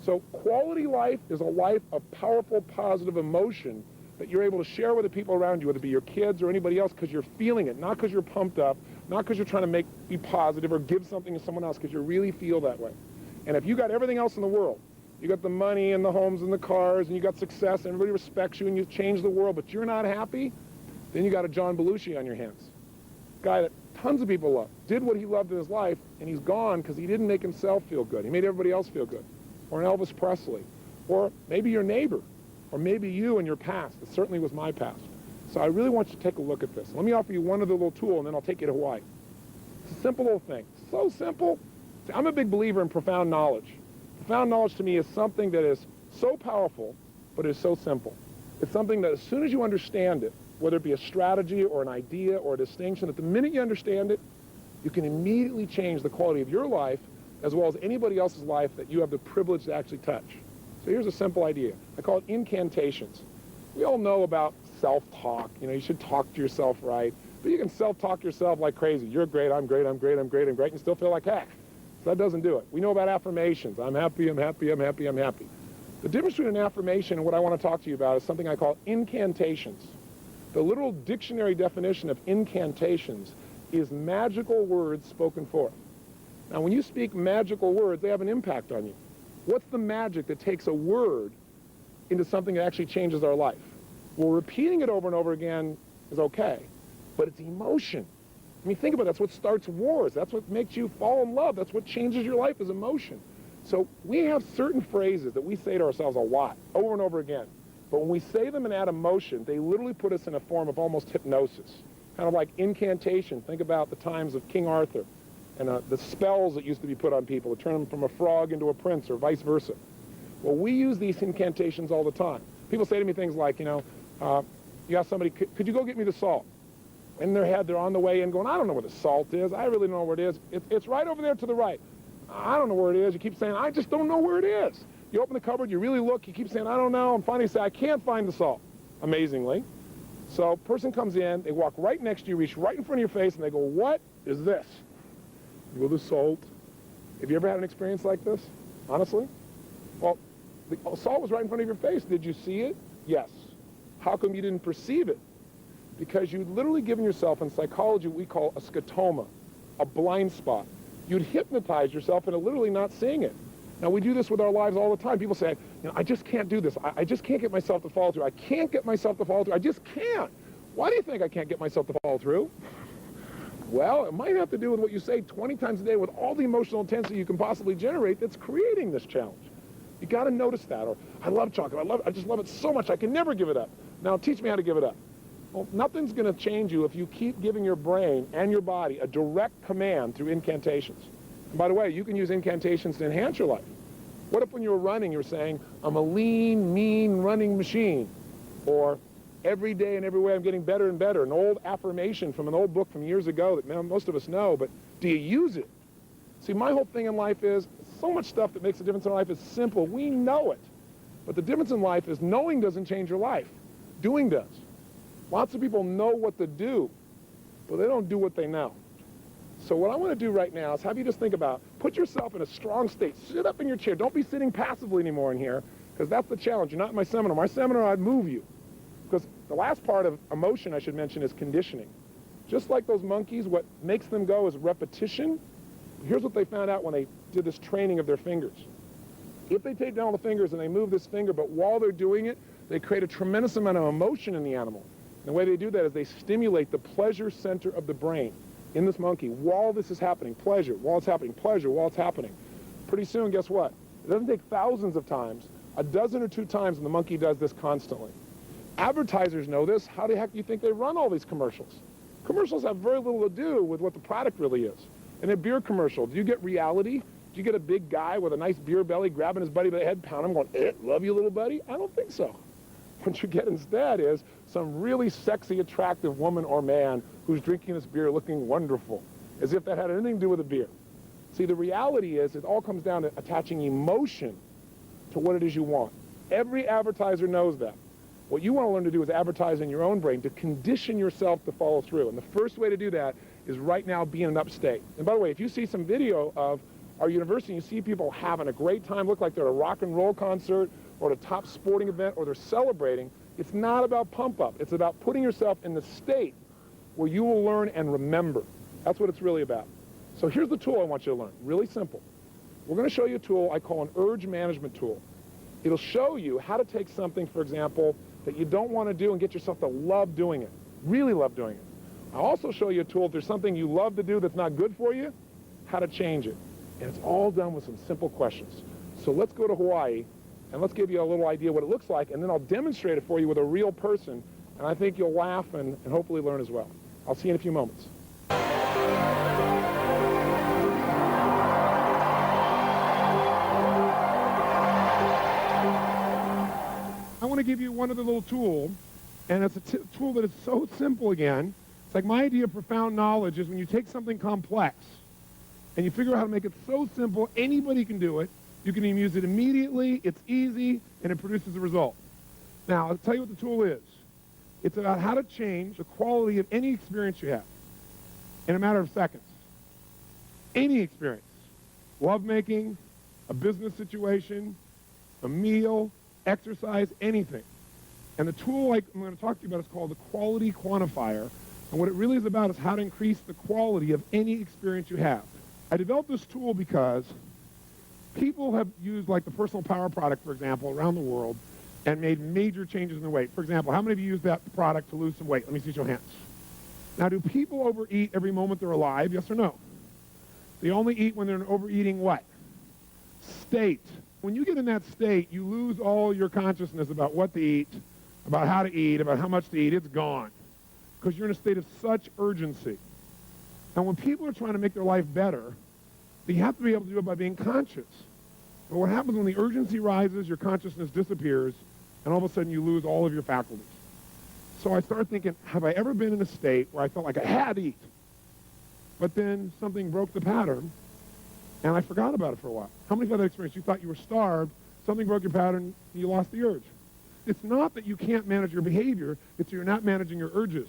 So quality life is a life of powerful, positive emotion that you're able to share with the people around you, whether it be your kids or anybody else, because you're feeling it, not because you're pumped up, not because you're trying to be positive or give something to someone else, because you really feel that way. And if you got everything else in the world, you got the money and the homes and the cars, and you got success, and everybody respects you, and you've changed the world, but you're not happy, then you got a John Belushi on your hands. Guy that tons of people love, did what he loved in his life, and he's gone because he didn't make himself feel good. He made everybody else feel good. Or an Elvis Presley. Or maybe your neighbor. Or maybe you in your past. It certainly was my past. So I really want you to take a look at this. Let me offer you one other little tool, and then I'll take you to Hawaii. It's a simple little thing. So simple. See, I'm a big believer in profound knowledge. Profound knowledge to me is something that is so powerful, but is so simple. It's something that as soon as you understand it, whether it be a strategy or an idea or a distinction, that the minute you understand it, you can immediately change the quality of your life as well as anybody else's life that you have the privilege to actually touch. So here's a simple idea. I call it incantations. We all know about self-talk. You know, you should talk to yourself right. But you can self-talk yourself like crazy. You're great, I'm great, I'm great, I'm great, I'm great, and you still feel like heck. So that doesn't do it. We know about affirmations. I'm happy, I'm happy, I'm happy, I'm happy. The difference between an affirmation and what I want to talk to you about is something I call incantations. The literal dictionary definition of incantations is magical words spoken forth. Now, when you speak magical words, they have an impact on you. What's the magic that takes a word into something that actually changes our life? Well, repeating it over and over again is okay, but it's emotion. I mean, think about it. That's what starts wars. That's what makes you fall in love. That's what changes your life is emotion. So we have certain phrases that we say to ourselves a lot, over and over again. But when we say them and add emotion, they literally put us in a form of almost hypnosis, kind of like incantation. Think about the times of King Arthur and the spells that used to be put on people to turn them from a frog into a prince or vice versa. Well, we use these incantations all the time. People say to me things like, you ask somebody, could you go get me the salt? In their head, they're on the way in going, I don't know where the salt is. I really don't know where it is. It's right over there to the right. I don't know where it is. You keep saying, I just don't know where it is. You open the cupboard, you really look, you keep saying, I don't know, and finally you say, I can't find the salt, amazingly. So a person comes in, they walk right next to you, reach right in front of your face, and they go, what is this? You go, the salt. Have you ever had an experience like this, honestly? Well, the salt was right in front of your face. Did you see it? Yes. How come you didn't perceive it? Because you'd literally given yourself, in psychology, what we call a scotoma, a blind spot. You'd hypnotize yourself into literally not seeing it. Now, we do this with our lives all the time. People say, I just can't do this. I just can't get myself to follow through. I can't get myself to follow through. I just can't. Why do you think I can't get myself to follow through? Well, it might have to do with what you say 20 times a day with all the emotional intensity you can possibly generate that's creating this challenge. You got to notice that. Or, I love chocolate. I just love it so much. I can never give it up. Now, teach me how to give it up. Well, nothing's going to change you if you keep giving your brain and your body a direct command through incantations. And by the way, you can use incantations to enhance your life. What if when you're running, you're saying, I'm a lean, mean running machine? Or every day and every way I'm getting better and better. An old affirmation from an old book from years ago that most of us know, but do you use it? See, my whole thing in life is, so much stuff that makes a difference in life is simple. We know it. But the difference in life is knowing doesn't change your life. Doing does. Lots of people know what to do, but they don't do what they know. So what I want to do right now is have you just think about, put yourself in a strong state. Sit up in your chair. Don't be sitting passively anymore in here, because that's the challenge. You're not in my seminar. My seminar, I'd move you. Because the last part of emotion, I should mention, is conditioning. Just like those monkeys, what makes them go is repetition. Here's what they found out when they did this training of their fingers. If they take down the fingers and they move this finger, but while they're doing it, they create a tremendous amount of emotion in the animal. And the way they do that is they stimulate the pleasure center of the brain in this monkey while this is happening. Pleasure, while it's happening. Pleasure, while it's happening. Pretty soon, guess what? It doesn't take thousands of times. A dozen or two times, and the monkey does this constantly. Advertisers know this. How the heck do you think they run all these commercials? Commercials have very little to do with what the product really is. In a beer commercial, do you get reality? Do you get a big guy with a nice beer belly grabbing his buddy by the head, pounding him, going, love you, little buddy? I don't think so. What you get instead is some really sexy, attractive woman or man who's drinking this beer looking wonderful, as if that had anything to do with the beer. See, the reality is it all comes down to attaching emotion to what it is you want. Every advertiser knows that. What you want to learn to do is advertise in your own brain to condition yourself to follow through. And the first way to do that is right now being in upstate. And by the way, if you see some video of our university, you see people having a great time, look like they're at a rock and roll concert or at a top sporting event or they're celebrating, it's not about pump up. It's about putting yourself in the state where you will learn and remember. That's what it's really about. So here's the tool I want you to learn. Really simple. We're going to show you a tool I call an urge management tool. It'll show you how to take something, for example, that you don't want to do and get yourself to love doing it, really love doing it. I'll also show you a tool if there's something you love to do that's not good for you, how to change it. And it's all done with some simple questions. So let's go to Hawaii, and let's give you a little idea what it looks like, and then I'll demonstrate it for you with a real person, and I think you'll laugh and hopefully learn as well. I'll see you in a few moments. I want to give you one other little tool, and it's a tool that is so simple again. It's like my idea of profound knowledge is when you take something complex and you figure out how to make it so simple, anybody can do it. You can even use it immediately, it's easy, and it produces a result. Now, I'll tell you what the tool is. It's about how to change the quality of any experience you have in a matter of seconds. Any experience. Lovemaking, a business situation, a meal, exercise, anything. And the tool I'm going to talk to you about is called the quality quantifier. And what it really is about is how to increase the quality of any experience you have. I developed this tool because people have used like the personal power product, for example, around the world and made major changes in their weight. For example, how many of you use that product to lose some weight? Let me see your hands. Now, do people overeat every moment they're alive? Yes or no? They only eat when they're in overeating what? State. When you get in that state, you lose all your consciousness about what to eat, about how to eat, about how much to eat. It's gone because you're in a state of such urgency. And when people are trying to make their life better, they have to be able to do it by being conscious. But what happens when the urgency rises, your consciousness disappears, and all of a sudden you lose all of your faculties. So I started thinking, have I ever been in a state where I felt like I had to eat, but then something broke the pattern, and I forgot about it for a while? How many of you had that experience? You thought you were starved, something broke your pattern, and you lost the urge. It's not that you can't manage your behavior, it's that you're not managing your urges.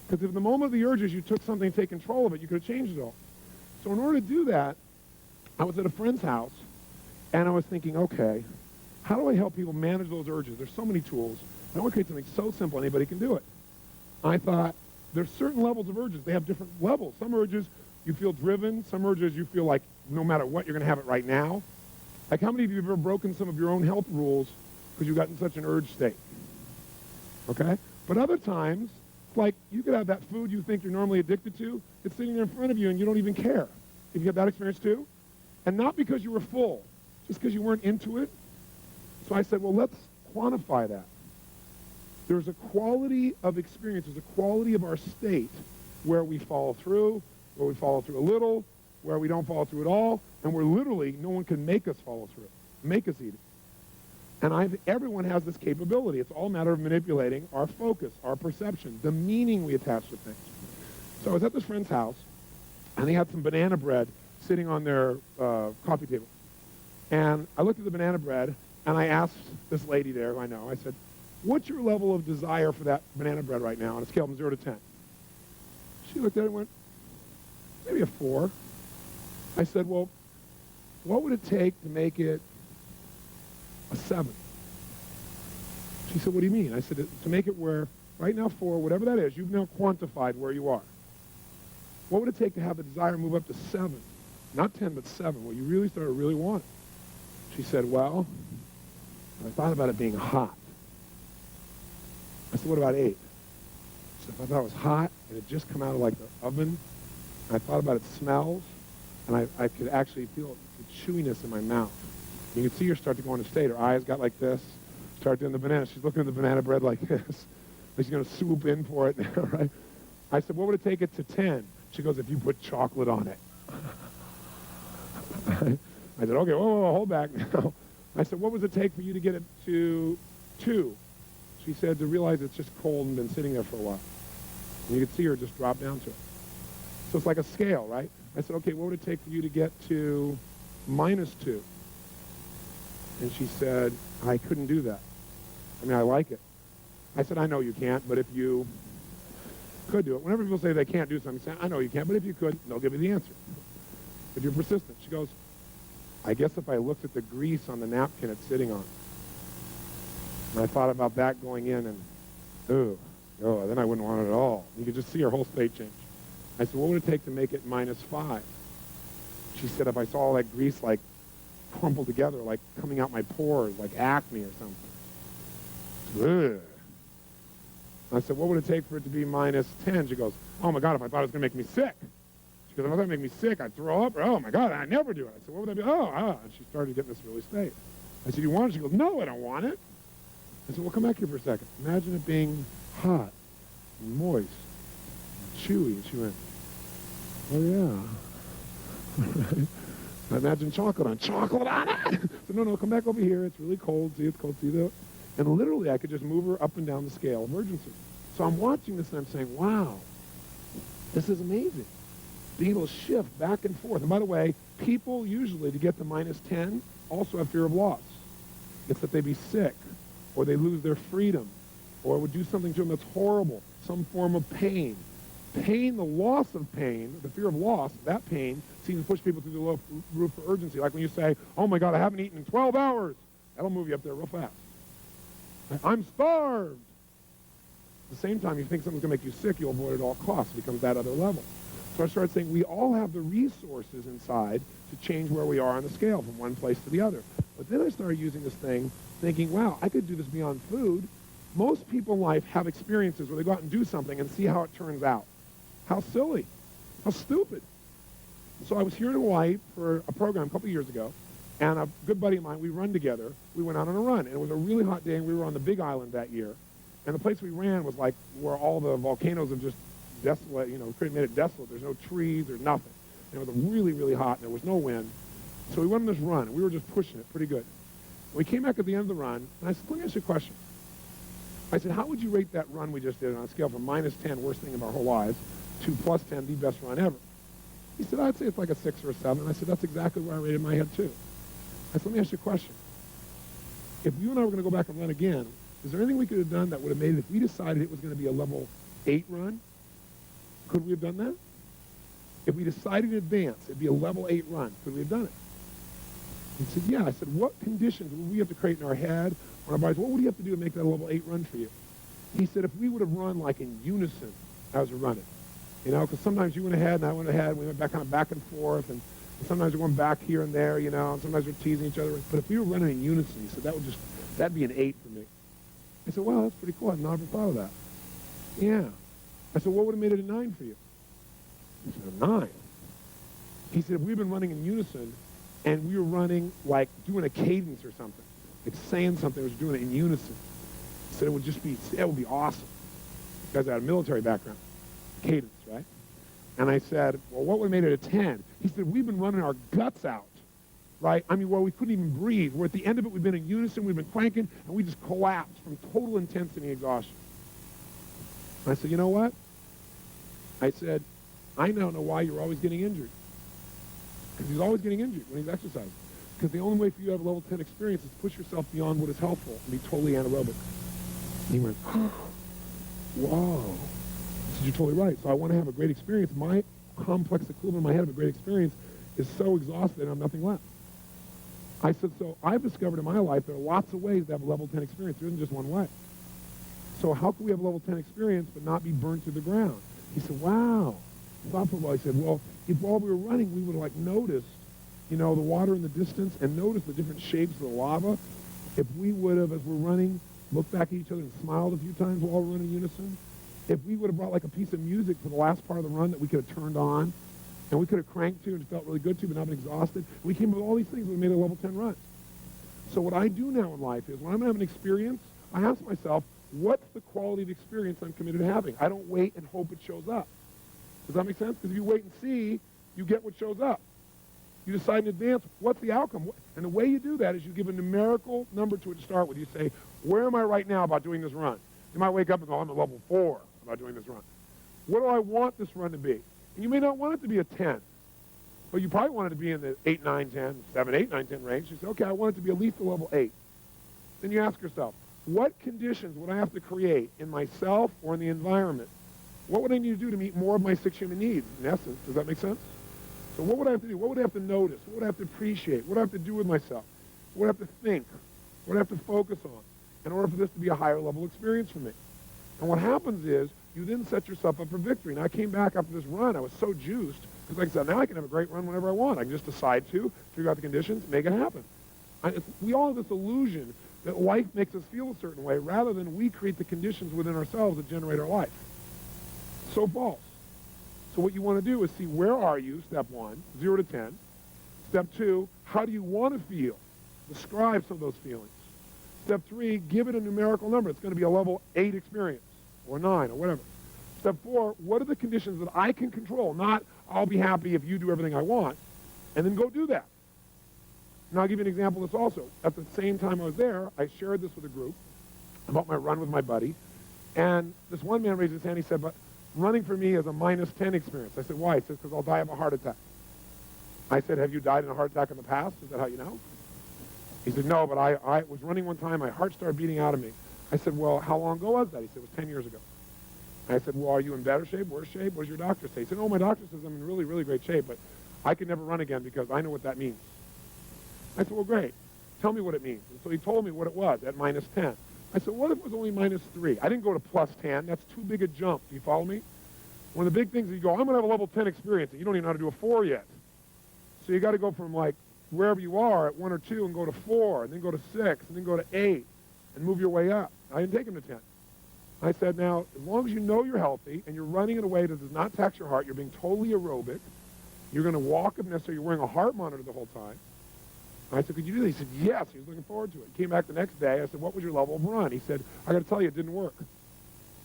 Because if the moment of the urges, you took something to take control of it, you could have changed it all. So in order to do that, I was at a friend's house, and I was thinking, okay, how do I help people manage those urges? There's so many tools. I want to create something so simple anybody can do it. I thought, there's certain levels of urges. They have different levels. Some urges, you feel driven. Some urges, you feel like no matter what, you're going to have it right now. Like how many of you have ever broken some of your own health rules because you got in such an urge state? Okay? But other times, like you could have that food you think you're normally addicted to, it's sitting there in front of you and you don't even care. Have you had that experience too? And not because you were full, just because you weren't into it. So I said, well, let's quantify that. There's a quality of experience, there's a quality of our state where we follow through, where we follow through a little, where we don't follow through at all, and where literally no one can make us follow through, make us eat it. And everyone has this capability. It's all a matter of manipulating our focus, our perception, the meaning we attach to things. So I was at this friend's house, and they had some banana bread sitting on their coffee table. And I looked at the banana bread, and I asked this lady there, who I know, I said, what's your level of desire for that banana bread right now on a scale from 0 to 10? She looked at it and went, maybe a 4. I said, well, what would it take to make it a 7? She said, what do you mean? I said, to make it where, right now 4, whatever that is, you've now quantified where you are. What would it take to have the desire move up to 7? Not 10, but 7, where you really start to really want it. She said, well, I thought about it being hot. I said, what about 8? She said, if I thought it was hot, and it just come out of like the oven, and I thought about its smells, and I could actually feel the chewiness in my mouth. You can see her start to go into state. Her eyes got like this, start doing the banana. She's looking at the banana bread like this. Like she's going to swoop in for it now, right? I said, what would it take it to 10? She goes, if you put chocolate on it. I said, okay, whoa, hold back now. I said, what would it take for you to get it to 2? She said, to realize it's just cold and been sitting there for a while. And you could see her just drop down to it. So it's like a scale, right? I said, okay, what would it take for you to get to -2? And she said, I couldn't do that. I mean, I like it. I said, I know you can't, but if you could do it. Whenever people say they can't do something, say, I know you can't, but if you could, they'll give you the answer. If you're persistent. She goes, I guess if I looked at the grease on the napkin it's sitting on. And I thought about that going in and, then I wouldn't want it at all. You could just see her whole state change. I said, what would it take to make it -5? She said, if I saw all that grease like crumpled together, like coming out my pores, like acne or something. Ugh. I said, what would it take for it to be -10? She goes, oh my God, if I thought it was going to make me sick. She goes, if I thought it would make me sick, I'd throw up. Or, oh my God, I'd never do it. I said, what would that be? And she started getting this really state. I said, you want it? She goes, no, I don't want it. I said, well, come back here for a second. Imagine it being hot and moist and chewy. And she went, oh yeah. I imagine chocolate on it. So no, come back over here. It's really cold. See, it's cold. See that? And literally, I could just move her up and down the scale of urgency. So I'm watching this and I'm saying, wow, this is amazing. Being able to shift back and forth. And by the way, people usually, to get to -10, also have fear of loss. It's that they be sick, or they lose their freedom, or it would do something to them that's horrible, some form of pain. Pain, the loss of pain, the fear of loss, that pain, seems to push people through the roof for urgency. Like when you say, oh my God, I haven't eaten in 12 hours. That'll move you up there real fast. I'm starved. At the same time, you think something's going to make you sick, you'll avoid it at all costs. It becomes that other level. So I started saying we all have the resources inside to change where we are on the scale from one place to the other. But then I started using this thing, thinking, wow, I could do this beyond food. Most people in life have experiences where they go out and do something and see how it turns out. How silly. How stupid. So I was here in Hawaii for a program a couple years ago, and a good buddy of mine, we run together. We went out on a run, and it was a really hot day, and we were on the Big Island that year. And the place we ran was like where all the volcanoes have just desolate, made it desolate. There's no trees, there's nothing. And it was really, really hot, and there was no wind. So we went on this run, and we were just pushing it pretty good. We came back at the end of the run, and I said, let me ask you a question. I said, how would you rate that run we just did on a scale from -10, worst thing of our whole lives, to +10, the best run ever? He said, I'd say it's like a 6 or a 7. I said, that's exactly where I rated my head, too. I said, let me ask you a question. If you and I were going to go back and run again, is there anything we could have done that would have made it, if we decided it was going to be a level 8 run, could we have done that? If we decided in advance it'd be a level 8 run, could we have done it? He said, yeah. I said, what conditions would we have to create in our head, on our bodies? What would you have to do to make that a level 8 run for you? He said, if we would have run like in unison as we're running, because sometimes you went ahead and I went ahead, and we went back and forth, and sometimes we went back here and there, and sometimes we're teasing each other. But if we were running in unison, he said, that'd be an 8 for me. I said, wow, that's pretty cool. I've never thought of that. Yeah. I said, what would have made it a 9 for you? He said, a 9. He said, if we've been running in unison and we were running like doing a cadence or something, like saying something, was doing it in unison, he said, it would be awesome. You guys had a military background. Cadence, right? And I said, well, what would have made it a 10? He said, we've been running our guts out, right? I mean, we couldn't even breathe. We're at the end of it. We've been in unison. We've been cranking, and we just collapsed from total intensity and exhaustion. I said, you know what? I said, I now know why you're always getting injured. Because he's always getting injured when he's exercising. Because the only way for you to have a level 10 experience is to push yourself beyond what is helpful and be totally anaerobic. And he went, whoa. I said, you're totally right. So I want to have a great experience. My complex equivalent in my head of a great experience is so exhausted and I have nothing left. I said, so I've discovered in my life there are lots of ways to have a level 10 experience. There isn't just one way. So how can we have a level 10 experience but not be burned to the ground? He said, wow. Thoughtful. He said, well, if while we were running, we would have noticed, the water in the distance and noticed the different shapes of the lava. If we would have, as we're running, looked back at each other and smiled a few times while we're running in unison, if we would have brought like a piece of music for the last part of the run that we could have turned on, and we could have cranked to and felt really good to, but not been exhausted, we came up with all these things that made a level 10 run. So what I do now in life is when I'm having an experience, I ask myself, what's the quality of experience I'm committed to having? I don't wait and hope it shows up. Does that make sense? Because if you wait and see, you get what shows up. You decide in advance what's the outcome. And the way you do that is you give a numerical number to it to start with. You say, where am I right now about doing this run? You might wake up and go, I'm at level 4 about doing this run. What do I want this run to be? And you may not want it to be a 10. But you probably want it to be in the 8, 9, 10, 7, 8, 9, 10 range. You say, okay, I want it to be at least a level 8. Then you ask yourself, what conditions would I have to create in myself or in the environment? What would I need to do to meet more of my 6 human needs, in essence? Does that make sense? So what would I have to do? What would I have to notice? What would I have to appreciate? What would I have to do with myself? What would I have to think? What would I have to focus on in order for this to be a higher level experience for me? And what happens is you then set yourself up for victory. And I came back after this run. I was so juiced because, like I said, now I can have a great run whenever I want. I can just decide to, figure out the conditions, make it happen. We all have this illusion that life makes us feel a certain way rather than we create the conditions within ourselves that generate our life. So false. So what you want to do is see where are you, step 1, 0 to 10. Step 2, how do you want to feel? Describe some of those feelings. Step 3, give it a numerical number. It's going to be a level 8 experience or 9 or whatever. Step 4, what are the conditions that I can control? Not, I'll be happy if you do everything I want. And then go do that. Now I'll give you an example of this also. At the same time I was there, I shared this with a group about my run with my buddy. And this one man raised his hand. He said, but running for me is a -10 experience. I said, why? He said, because I'll die of a heart attack. I said, have you died in a heart attack in the past? Is that how you know? He said, no, but I was running one time. My heart started beating out of me. I said, well, how long ago was that? He said, it was 10 years ago. I said, well, are you in better shape, worse shape? What does your doctor say? He said, oh, my doctor says I'm in really, really great shape, but I can never run again because I know what that means. I said, well, great. Tell me what it means. And so he told me what it was at -10. I said, what if it was only -3? I didn't go to +10. That's too big a jump. Do you follow me? One of the big things is you go, I'm going to have a level 10 experience, and you don't even know how to do a 4 yet. So you got to go from, like, wherever you are at 1 or 2 and go to 4, and then go to 6, and then go to 8, and move your way up. I didn't take him to 10. I said, now, as long as you know you're healthy, and you're running in a way that does not tax your heart, you're being totally aerobic, you're going to walk if necessary, you're wearing a heart monitor the whole time. I said, could you do that? He said, yes. He was looking forward to it. He came back the next day. I said, what was your level of run? He said, I got to tell you, it didn't work.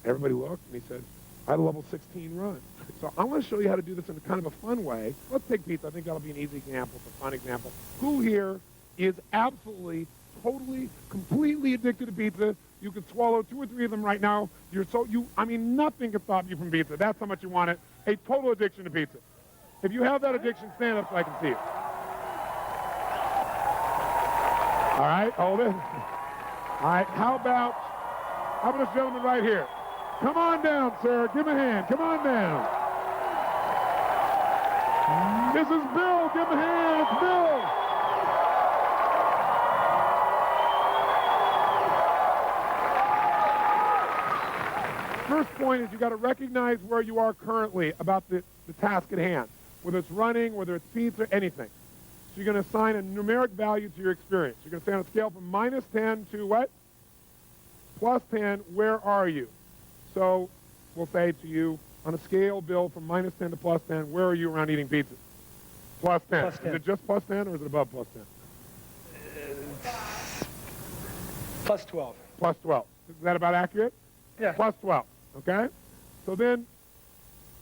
Everybody looked, and he said, I had a level 16 run. So I want to show you how to do this in a kind of a fun way. Let's take pizza. I think that'll be an easy example. It's a fun example. Who here is absolutely, totally, completely addicted to pizza? You could swallow 2 or 3 of them right now. I mean, nothing can stop you from pizza. That's how much you want it. A total addiction to pizza. If you have that addiction, stand up so I can see it. All right, hold it. All right, how about this gentleman right here? Come on down, sir. Give him a hand. Come on down. This is Bill. Give him a hand. It's Bill. First point is you got to recognize where you are currently about the task at hand, whether it's running, whether it's pizza, anything. So you're going to assign a numeric value to your experience. You're going to say on a scale from -10 to what? +10, where are you? So we'll say to you, on a scale, Bill, from -10 to +10, where are you around eating pizza? +10. +10. Is it just +10 or is it above +10? +12. +12. Is that about accurate? Yeah. +12, okay? So then,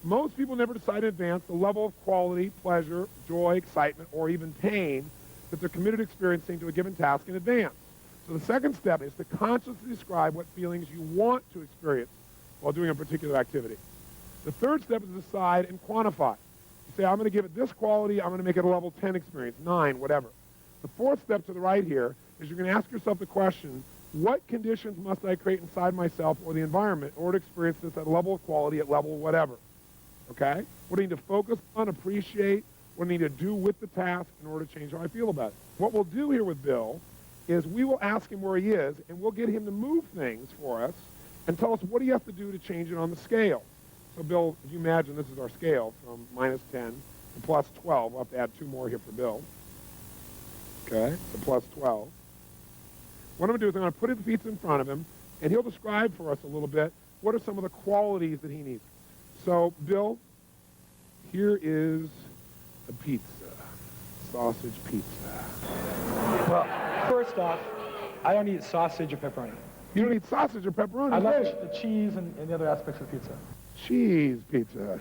most people never decide in advance the level of quality, pleasure, joy, excitement, or even pain that they're committed to experiencing to a given task in advance. So the second step is to consciously describe what feelings you want to experience while doing a particular activity. The third step is decide and quantify. You say, I'm going to give it this quality, I'm going to make it a level 10 experience, 9, whatever. The fourth step to the right here is you're going to ask yourself the question, what conditions must I create inside myself or the environment in order to experience this at a level of quality, at level whatever? Okay? What do I need to focus on, appreciate, what do I need to do with the task in order to change how I feel about it? What we'll do here with Bill is we will ask him where he is, and we'll get him to move things for us and tell us what he has to do to change it on the scale. So, Bill, if you imagine this is our scale from -10 to +12. We'll have to add 2 more here for Bill. Okay, so +12. What I'm going to do is I'm going to put the pizza in front of him, and he'll describe for us a little bit what are some of the qualities that he needs. So, Bill, here is a pizza, sausage pizza. Well, first off, I don't eat sausage or pepperoni. You don't eat sausage or pepperoni. I love fish. the cheese and the other aspects of pizza. Cheese pizza.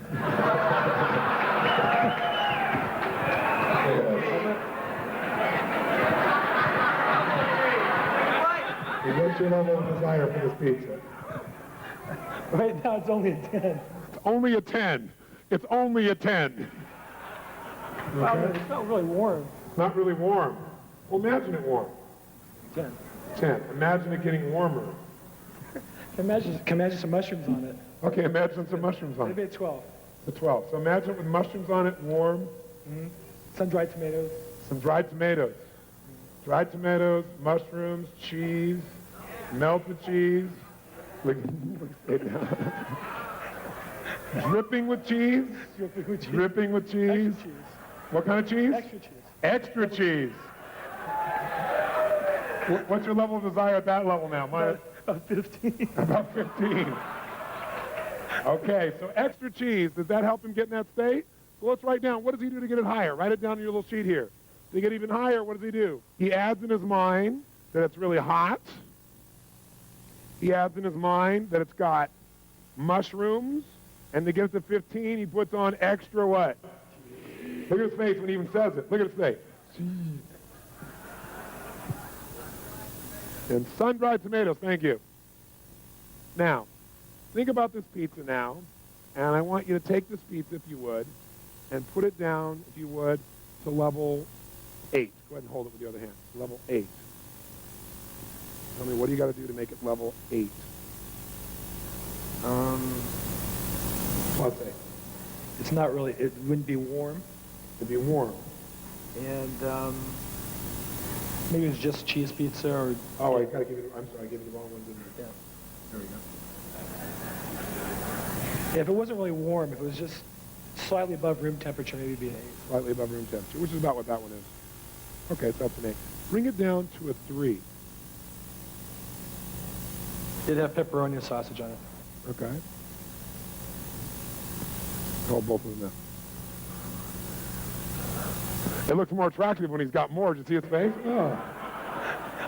What's your level of desire for this pizza? Right now, it's only a 10. It's only a 10. It's only a 10. Wow, it's not really warm. Not really warm. Well, imagine it warm. 10. 10. Imagine it getting warmer. Can imagine some mushrooms on it. Okay, imagine some mushrooms on Maybe it. a 12. The 12. So imagine it with mushrooms on it, warm. Sun-dried tomatoes. Some dried tomatoes. Dried tomatoes, mushrooms, cheese, melted cheese. Look, dripping with cheese. Dripping with cheese. Dripping with cheese. Extra cheese. What kind of cheese? Extra cheese. Extra cheese. What's your level of desire at that level now? Mine, About 15. about 15. Okay, so extra cheese, does that help him get in that state? Well, let's write down, what does he do to get it higher? Write it down on your little sheet here. To get even higher, what does he do? He adds in his mind that it's really hot. He adds in his mind that it's got mushrooms. And to get it to 15, he puts on extra what? Look at his face when he even says it. Look at his face. And sun-dried tomatoes, thank you. Now, think about this pizza now, and I want you to take this pizza, if you would, and put it down, if you would, to level 8. Go ahead and hold it with the other hand. Level 8. Tell me, what do you got to do to make it level 8? Plus 8. It's not really, it wouldn't be warm. To be warm. And maybe it's just cheese pizza or... Oh, I gotta give you, I'm sorry, I gave you the wrong one, didn't I? Yeah. There we go. Yeah, if it wasn't really warm, if it was just slightly above room temperature, maybe it'd be an 8. Slightly above room temperature, which is about what that one is. Okay, so that's an 8. Bring it down to a 3. It'd have pepperoni and sausage on it. Okay. Hold both of them now. It looks more attractive when he's got more. Did you see his face? Oh.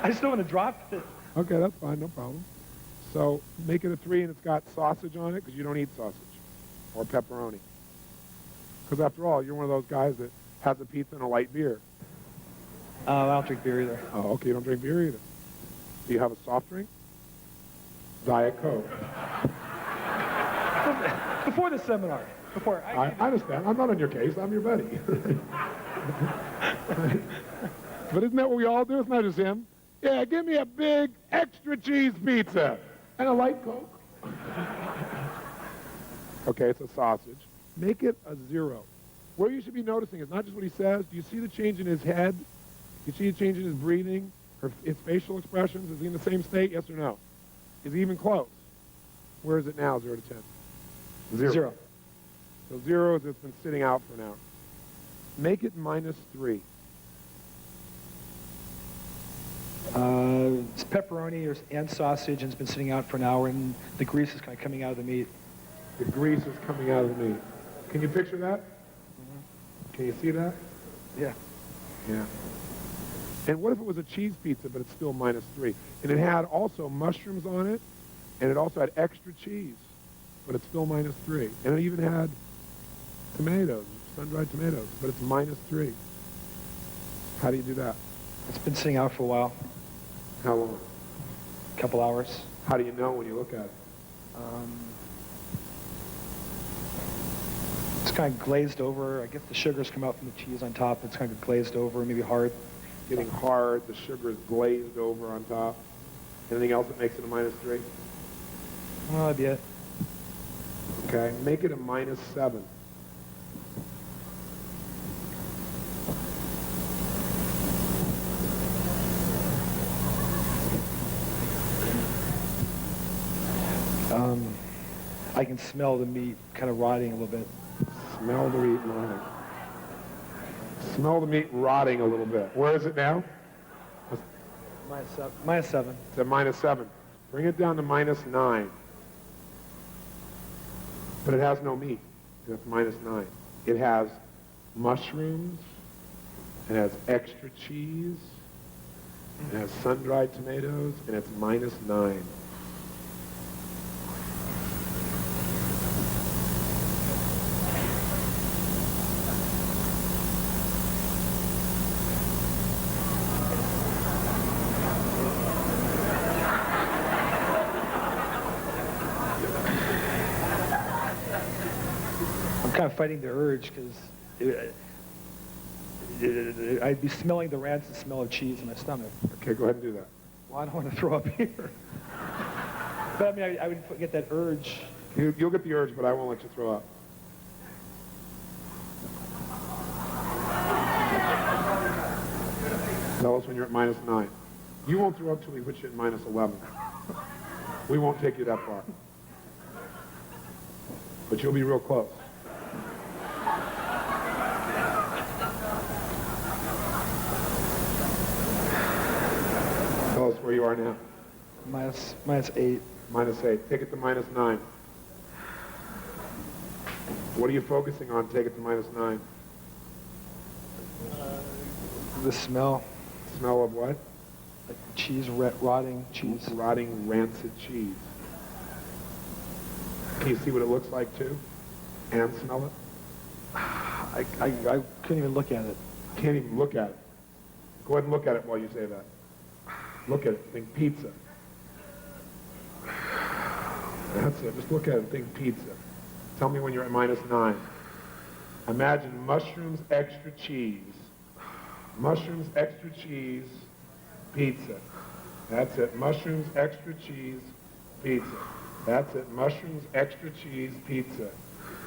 I just don't want to drop it. Okay, that's fine, no problem. So make it a 3 and it's got sausage on it because you don't eat sausage or pepperoni. Because after all, you're one of those guys that has a pizza and a light beer. I don't drink beer either. Oh, okay, you don't drink beer either. Do you have a soft drink? Diet Coke. Before the seminar. Before. I understand. I'm not on your case. I'm your buddy. But isn't that what we all do? It's not just him. Yeah, give me a big extra cheese pizza and a light Coke. Okay, it's a sausage. Make it a 0. Where you should be noticing is not just what he says. Do you see the change in his head? Do you see the change in his breathing? His facial expressions? Is he in the same state? Yes or no? Is he even close? Where is it now, 0 to 10? 0. So 0 is it's been sitting out for an hour. Make it -3. It's pepperoni and sausage, and it's been sitting out for an hour, and the grease is kind of coming out of the meat. The grease is coming out of the meat. Can you picture that? Mm-hmm. Can you see that? Yeah. Yeah. And what if it was a cheese pizza, but it's still -3? And it had also mushrooms on it, and it also had extra cheese, but it's still -3. And it even had tomatoes, sun-dried tomatoes, but it's -3. How do you do that? It's been sitting out for a while, How long? a couple hours. How do you know when you look at it? It's kind of glazed over. I guess the sugars come out from the cheese on top. It's kind of glazed over, maybe hard. Getting hard, the sugar is glazed over on top. Anything else that makes it a -3? Well, that'd be it. Okay, make it a -7. I can smell the meat kind of rotting a little bit. Smell the meat rotting. Smell the meat rotting a little bit. Where is it now? -7. It's at -7. Bring it down to -9. But it has no meat. That's -9. It has mushrooms. It has extra cheese. It has sun-dried tomatoes, and it's -9. I'm kind of fighting the urge because I'd be smelling the rancid smell of cheese in my stomach. Okay, go ahead and do that. Well, I don't want to throw up here. But I mean, I would get that urge. You'll get the urge, but I won't let you throw up. Tell us when you're at -9. You won't throw up till we put you at -11. We won't take you that far. But you'll be real close. Tell us where you are now. -8. -8. Take it to -9. What are you focusing on? Take it to -9. The smell. Smell of what? Like cheese, rotting cheese. Rotting, rancid cheese. Can you see what it looks like too? And smell it? I couldn't even look at it. Can't even look at it. Go ahead and look at it while you say that. Look at it. Think pizza. That's it. Just look at it and think pizza. Tell me when you're at -9. Imagine mushrooms, extra cheese. Mushrooms, extra cheese, pizza. That's it. Mushrooms, extra cheese, pizza. That's it. Mushrooms, extra cheese, pizza.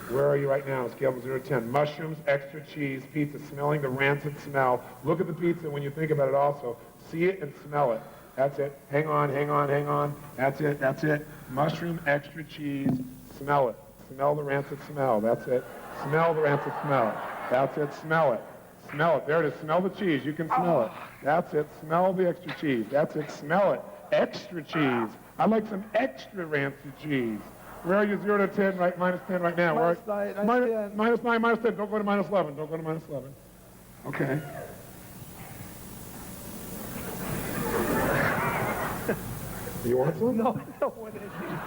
Where are you right now? Scale from 0 to 10. Mushrooms, extra cheese, pizza. Smelling the rancid smell. Look at the pizza when you think about it also. See it and smell it. That's it. Hang on, hang on, hang on. That's it, that's it. Mushroom, extra cheese. Smell it. Smell the rancid smell. That's it. Smell the rancid smell. That's it. Smell it. Smell it. There it is. Smell the cheese. You can smell it. That's it. Smell the extra cheese. That's it. Smell it. Extra cheese. I'd like some extra rancid cheese. Where are you? 0 to 10, right? -10 right now. -9, -9, -10. Don't go to -11. Don't go to -11. Okay. You want some? No, I don't want anything.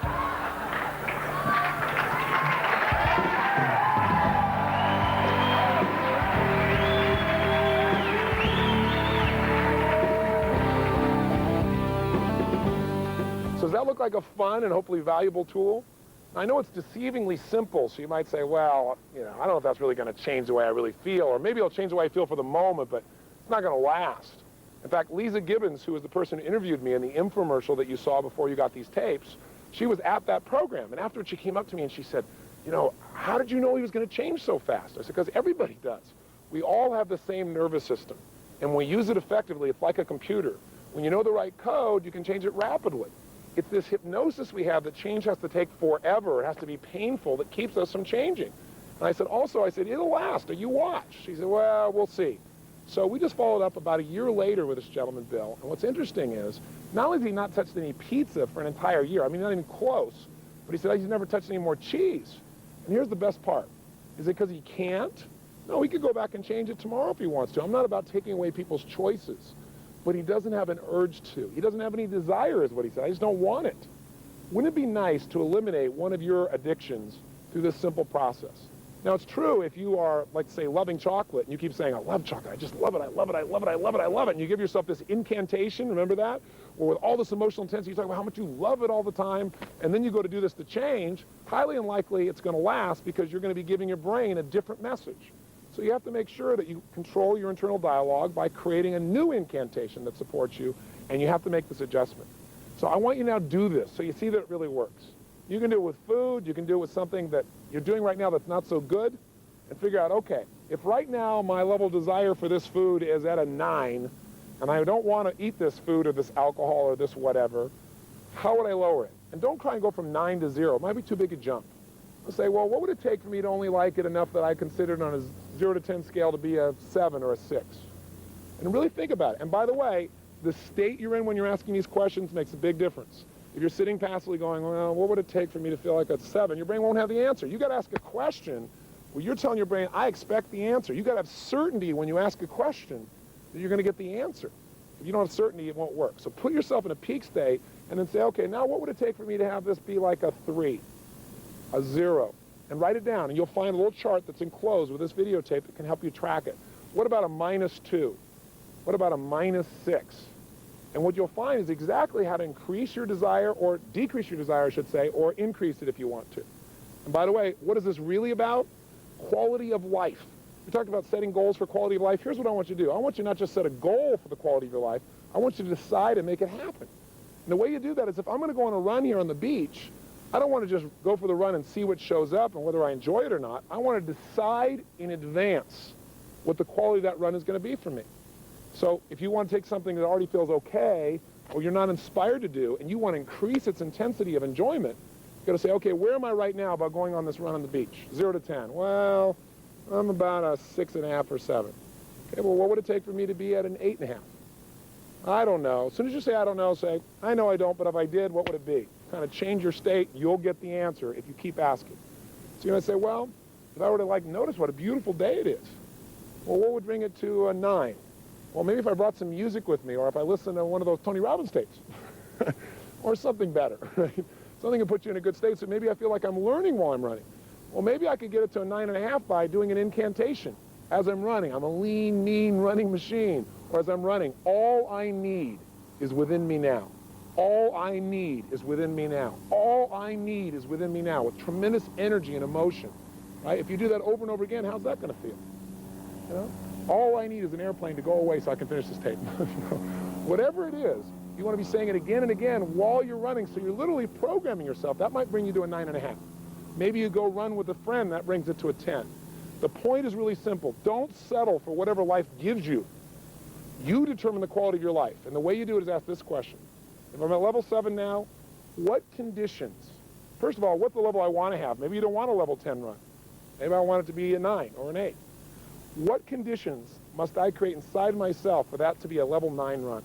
So does that look like a fun and hopefully valuable tool? I know it's deceivingly simple, so you might say, well, I don't know if that's really going to change the way I really feel, or maybe it'll change the way I feel for the moment, but it's not going to last. In fact, Lisa Gibbons, who was the person who interviewed me in the infomercial that you saw before you got these tapes, she was at that program, and afterwards she came up to me and she said, how did you know he was going to change so fast? I said, because everybody does. We all have the same nervous system, and when we use it effectively, it's like a computer. When you know the right code, you can change it rapidly. It's this hypnosis we have that change has to take forever. It has to be painful that keeps us from changing. And I said, it'll last. You watch. She said, well, we'll see. So we just followed up about a year later with this gentleman, Bill. And what's interesting is, not only has he not touched any pizza for an entire year, I mean, not even close, but he said he's never touched any more cheese. And here's the best part. Is it because he can't? No, he could go back and change it tomorrow if he wants to. I'm not about taking away people's choices. But he doesn't have an urge to. He doesn't have any desire, is what he said. I just don't want it. Wouldn't it be nice to eliminate one of your addictions through this simple process? Now, it's true if you are, like, say, loving chocolate, and you keep saying, I love chocolate, I just love it, I love it, I love it, I love it, I love it, and you give yourself this incantation, remember that? Or with all this emotional intensity, you talk about how much you love it all the time, and then you go to do this to change, highly unlikely it's going to last because you're going to be giving your brain a different message. So you have to make sure that you control your internal dialogue by creating a new incantation that supports you, and you have to make this adjustment. So I want you now to do this so you see that it really works. You can do it with food, you can do it with something that you're doing right now that's not so good, and figure out, okay, if right now my level of desire for this food is at a 9, and I don't want to eat this food or this alcohol or this whatever, how would I lower it? And don't try and go from 9 to 0. It might be too big a jump. I'll say, well, what would it take for me to only like it enough that I consider it on a 0 to 10 scale to be a 7 or a 6? And really think about it. And by the way, the state you're in when you're asking these questions makes a big difference. If you're sitting passively going, well, what would it take for me to feel like a 7? Your brain won't have the answer. You got to ask a question where you're telling your brain, I expect the answer. You got to have certainty when you ask a question that you're going to get the answer. If you don't have certainty, it won't work. So put yourself in a peak state and then say, okay, now what would it take for me to have this be like a 3, a 0? And write it down, and you'll find a little chart that's enclosed with this videotape that can help you track it. What about a -2? What about a -6? And what you'll find is exactly how to increase your desire, or decrease your desire, I should say, or increase it if you want to. And by the way, what is this really about? Quality of life. We talked about setting goals for quality of life. Here's what I want you to do. I want you not just set a goal for the quality of your life. I want you to decide and make it happen. And the way you do that is if I'm going to go on a run here on the beach, I don't want to just go for the run and see what shows up and whether I enjoy it or not. I want to decide in advance what the quality of that run is going to be for me. So if you want to take something that already feels okay, or you're not inspired to do, and you want to increase its intensity of enjoyment, you've got to say, okay, where am I right now about going on this run on the beach? 0 to 10. Well, I'm about a 6.5 or 7. Okay, well, what would it take for me to be at an 8.5? I don't know. As soon as you say, I don't know, say, I know I don't, but if I did, what would it be? Kind of change your state, you'll get the answer if you keep asking. So you're going to say, well, if I were to notice what a beautiful day it is, well, what would bring it to a 9? Well, maybe if I brought some music with me, or if I listened to one of those Tony Robbins tapes, or something better, right? Something that puts you in a good state, so maybe I feel like I'm learning while I'm running. Well, maybe I could get it to a 9.5 by doing an incantation as I'm running. I'm a lean, mean running machine. Or as I'm running, all I need is within me now. All I need is within me now. All I need is within me now, with tremendous energy and emotion. Right? If you do that over and over again, how's that going to feel? You know? All I need is an airplane to go away so I can finish this tape. Whatever it is, you want to be saying it again and again while you're running, so you're literally programming yourself. That might bring you to a 9.5. Maybe you go run with a friend, that brings it to a 10. The point is really simple. Don't settle for whatever life gives you. You determine the quality of your life. And the way you do it is ask this question. If I'm at level 7 now, what conditions? First of all, what's the level I want to have? Maybe you don't want a level 10 run. Maybe I want it to be a 9 or an 8. What conditions must I create inside myself for that to be a level 9 run?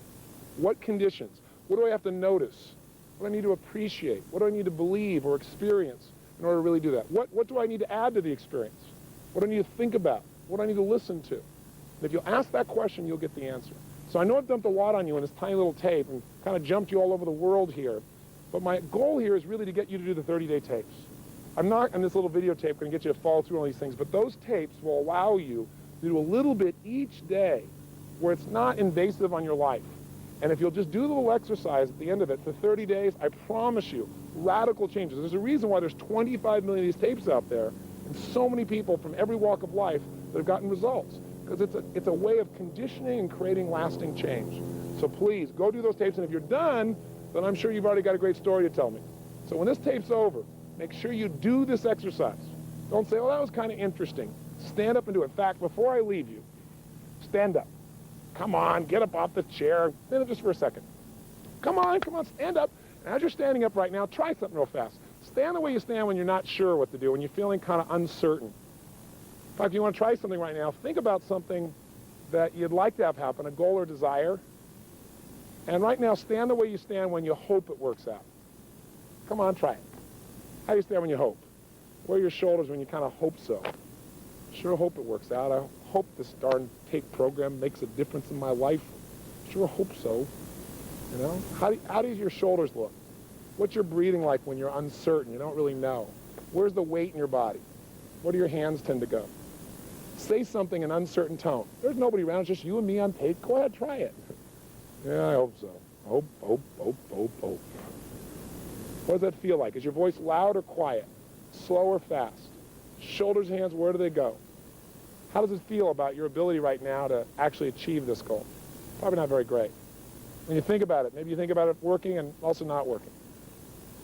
What conditions? What do I have to notice? What do I need to appreciate? What do I need to believe or experience in order to really do that? What do I need to add to the experience? What do I need to think about? What do I need to listen to? And if you'll ask that question, you'll get the answer. So I know I've dumped a lot on you in this tiny little tape and kind of jumped you all over the world here, but my goal here is really to get you to do the 30-day tapes. I'm not, in this little videotape, going to get you to follow through all these things, but those tapes will allow you to do a little bit each day where it's not invasive on your life. And if you'll just do the little exercise at the end of it for 30 days, I promise you, radical changes. There's a reason why there's 25 million of these tapes out there and so many people from every walk of life that have gotten results. Because it's a way of conditioning and creating lasting change. So please, go do those tapes, and if you're done, then I'm sure you've already got a great story to tell me. So when this tape's over, make sure you do this exercise. Don't say, oh, that was kind of interesting. Stand up and do it. In fact, before I leave you, stand up. Come on, get up off the chair. Stand up just for a second. Come on, stand up. And as you're standing up right now, try something real fast. Stand the way you stand when you're not sure what to do, when you're feeling kind of uncertain. In fact, if you want to try something right now, think about something that you'd like to have happen, a goal or desire. And right now, stand the way you stand when you hope it works out. Come on, try it. How do you stand when you hope? Where are your shoulders when you kind of hope so? Sure hope it works out. I hope this darn tape program makes a difference in my life. Sure hope so. You know? How do your shoulders look? What's your breathing like when you're uncertain? You don't really know. Where's the weight in your body? Where do your hands tend to go? Say something in an uncertain tone. There's nobody around, it's just you and me on tape. Go ahead, try it. Yeah, I hope so. Hope. What does that feel like? Is your voice loud or quiet? Slow or fast? Shoulders, hands, where do they go? How does it feel about your ability right now to actually achieve this goal? Probably not very great. When you think about it, maybe you think about it working and also not working.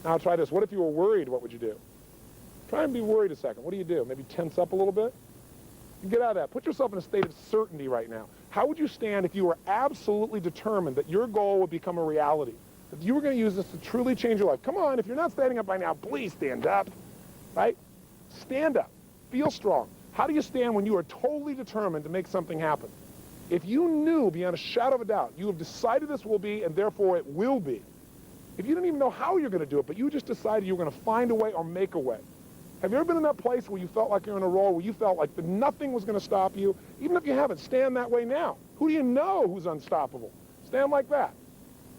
Now try this. What if you were worried? What would you do? Try and be worried a second. What do you do? Maybe tense up a little bit? Get out of that. Put yourself in a state of certainty right now. How would you stand if you were absolutely determined that your goal would become a reality? That you were going to use this to truly change your life? Come on, if you're not standing up by now, please stand up. Right? Stand up. Feel strong. How do you stand when you are totally determined to make something happen? If you knew beyond a shadow of a doubt, you have decided this will be and therefore it will be. If you didn't even know how you're going to do it, but you just decided you were going to find a way or make a way. Have you ever been in that place where you felt like you're in a role, where you felt like nothing was going to stop you? Even if you haven't, stand that way now. Who do you know who's unstoppable? Stand like that.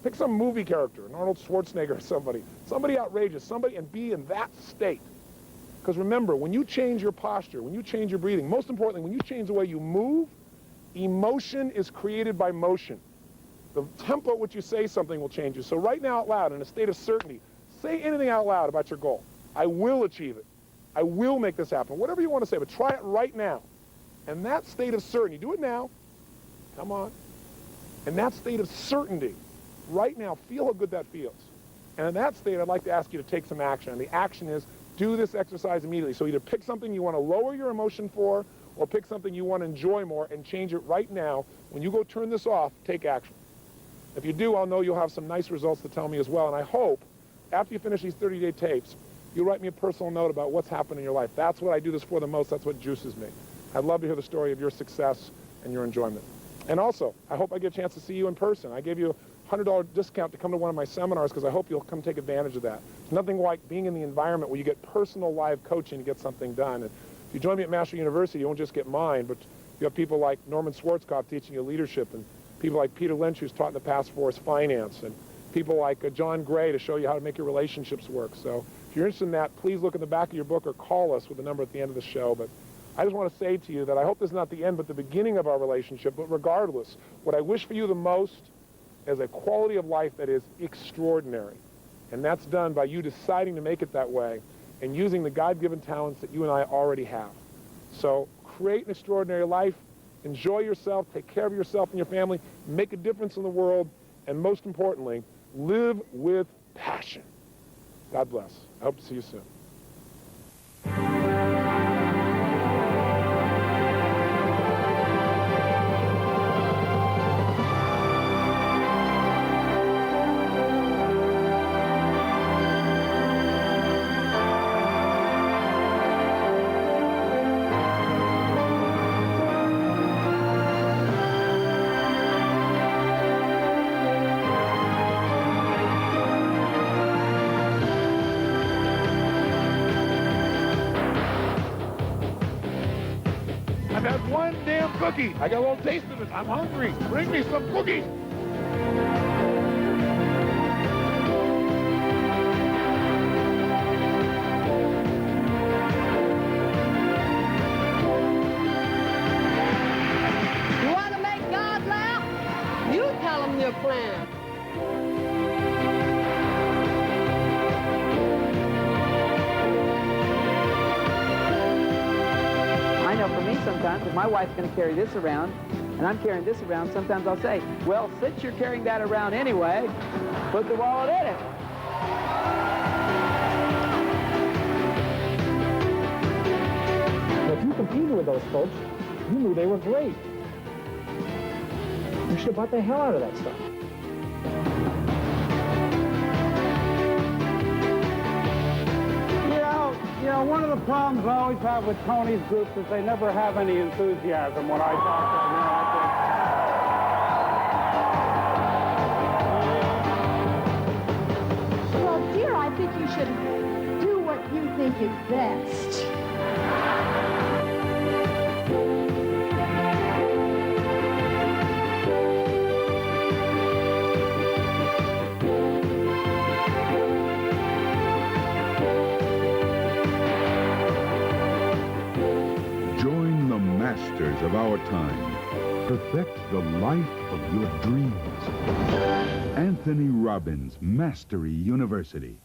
Pick some movie character, an Arnold Schwarzenegger or somebody outrageous, and be in that state. Because remember, when you change your posture, when you change your breathing, most importantly, when you change the way you move, emotion is created by motion. The tempo at which you say something will change you. So right now out loud, in a state of certainty, say anything out loud about your goal. I will achieve it. I will make this happen. Whatever you want to say, but try it right now. And that state of certainty, do it now. Come on. And that state of certainty, right now, feel how good that feels. And in that state, I'd like to ask you to take some action. And the action is, do this exercise immediately. So either pick something you want to lower your emotion for, or pick something you want to enjoy more and change it right now. When you go turn this off, take action. If you do, I'll know you'll have some nice results to tell me as well. And I hope, after you finish these 30-day tapes, you'll write me a personal note about what's happened in your life. That's what I do this for the most. That's what juices me. I'd love to hear the story of your success and your enjoyment. And also, I hope I get a chance to see you in person. I gave you a $100 discount to come to one of my seminars because I hope you'll come take advantage of that. There's nothing like being in the environment where you get personal live coaching to get something done. And if you join me at Master University, you won't just get mine, but you have people like Norman Schwarzkopf teaching you leadership, and people like Peter Lynch, who's taught in the past for us finance, and people like John Gray to show you how to make your relationships work. So if you're interested in that, please look in the back of your book or call us with the number at the end of the show. But I just want to say to you that I hope this is not the end but the beginning of our relationship. But regardless, what I wish for you the most is a quality of life that is extraordinary. And that's done by you deciding to make it that way and using the God-given talents that you and I already have. So create an extraordinary life, enjoy yourself, take care of yourself and your family, make a difference in the world, and most importantly, live with passion. God bless. I hope to see you soon. I've had one damn cookie. I got a little taste of it. I'm hungry. Bring me some cookies. You want to make God laugh? You tell him your plan. I know for me sometimes, if my wife's going to carry this around, and I'm carrying this around, sometimes I'll say, well, since you're carrying that around anyway, put the wallet in it. If you competed with those folks, you knew they were great. You should have bought the hell out of that stuff. You know, one of the problems I always have with Tony's groups is they never have any enthusiasm when I talk to them. Well, dear, I think you should do what you think is best. Join the masters of our time. Perfect the life of your dreams. Anthony Robbins, Mastery University.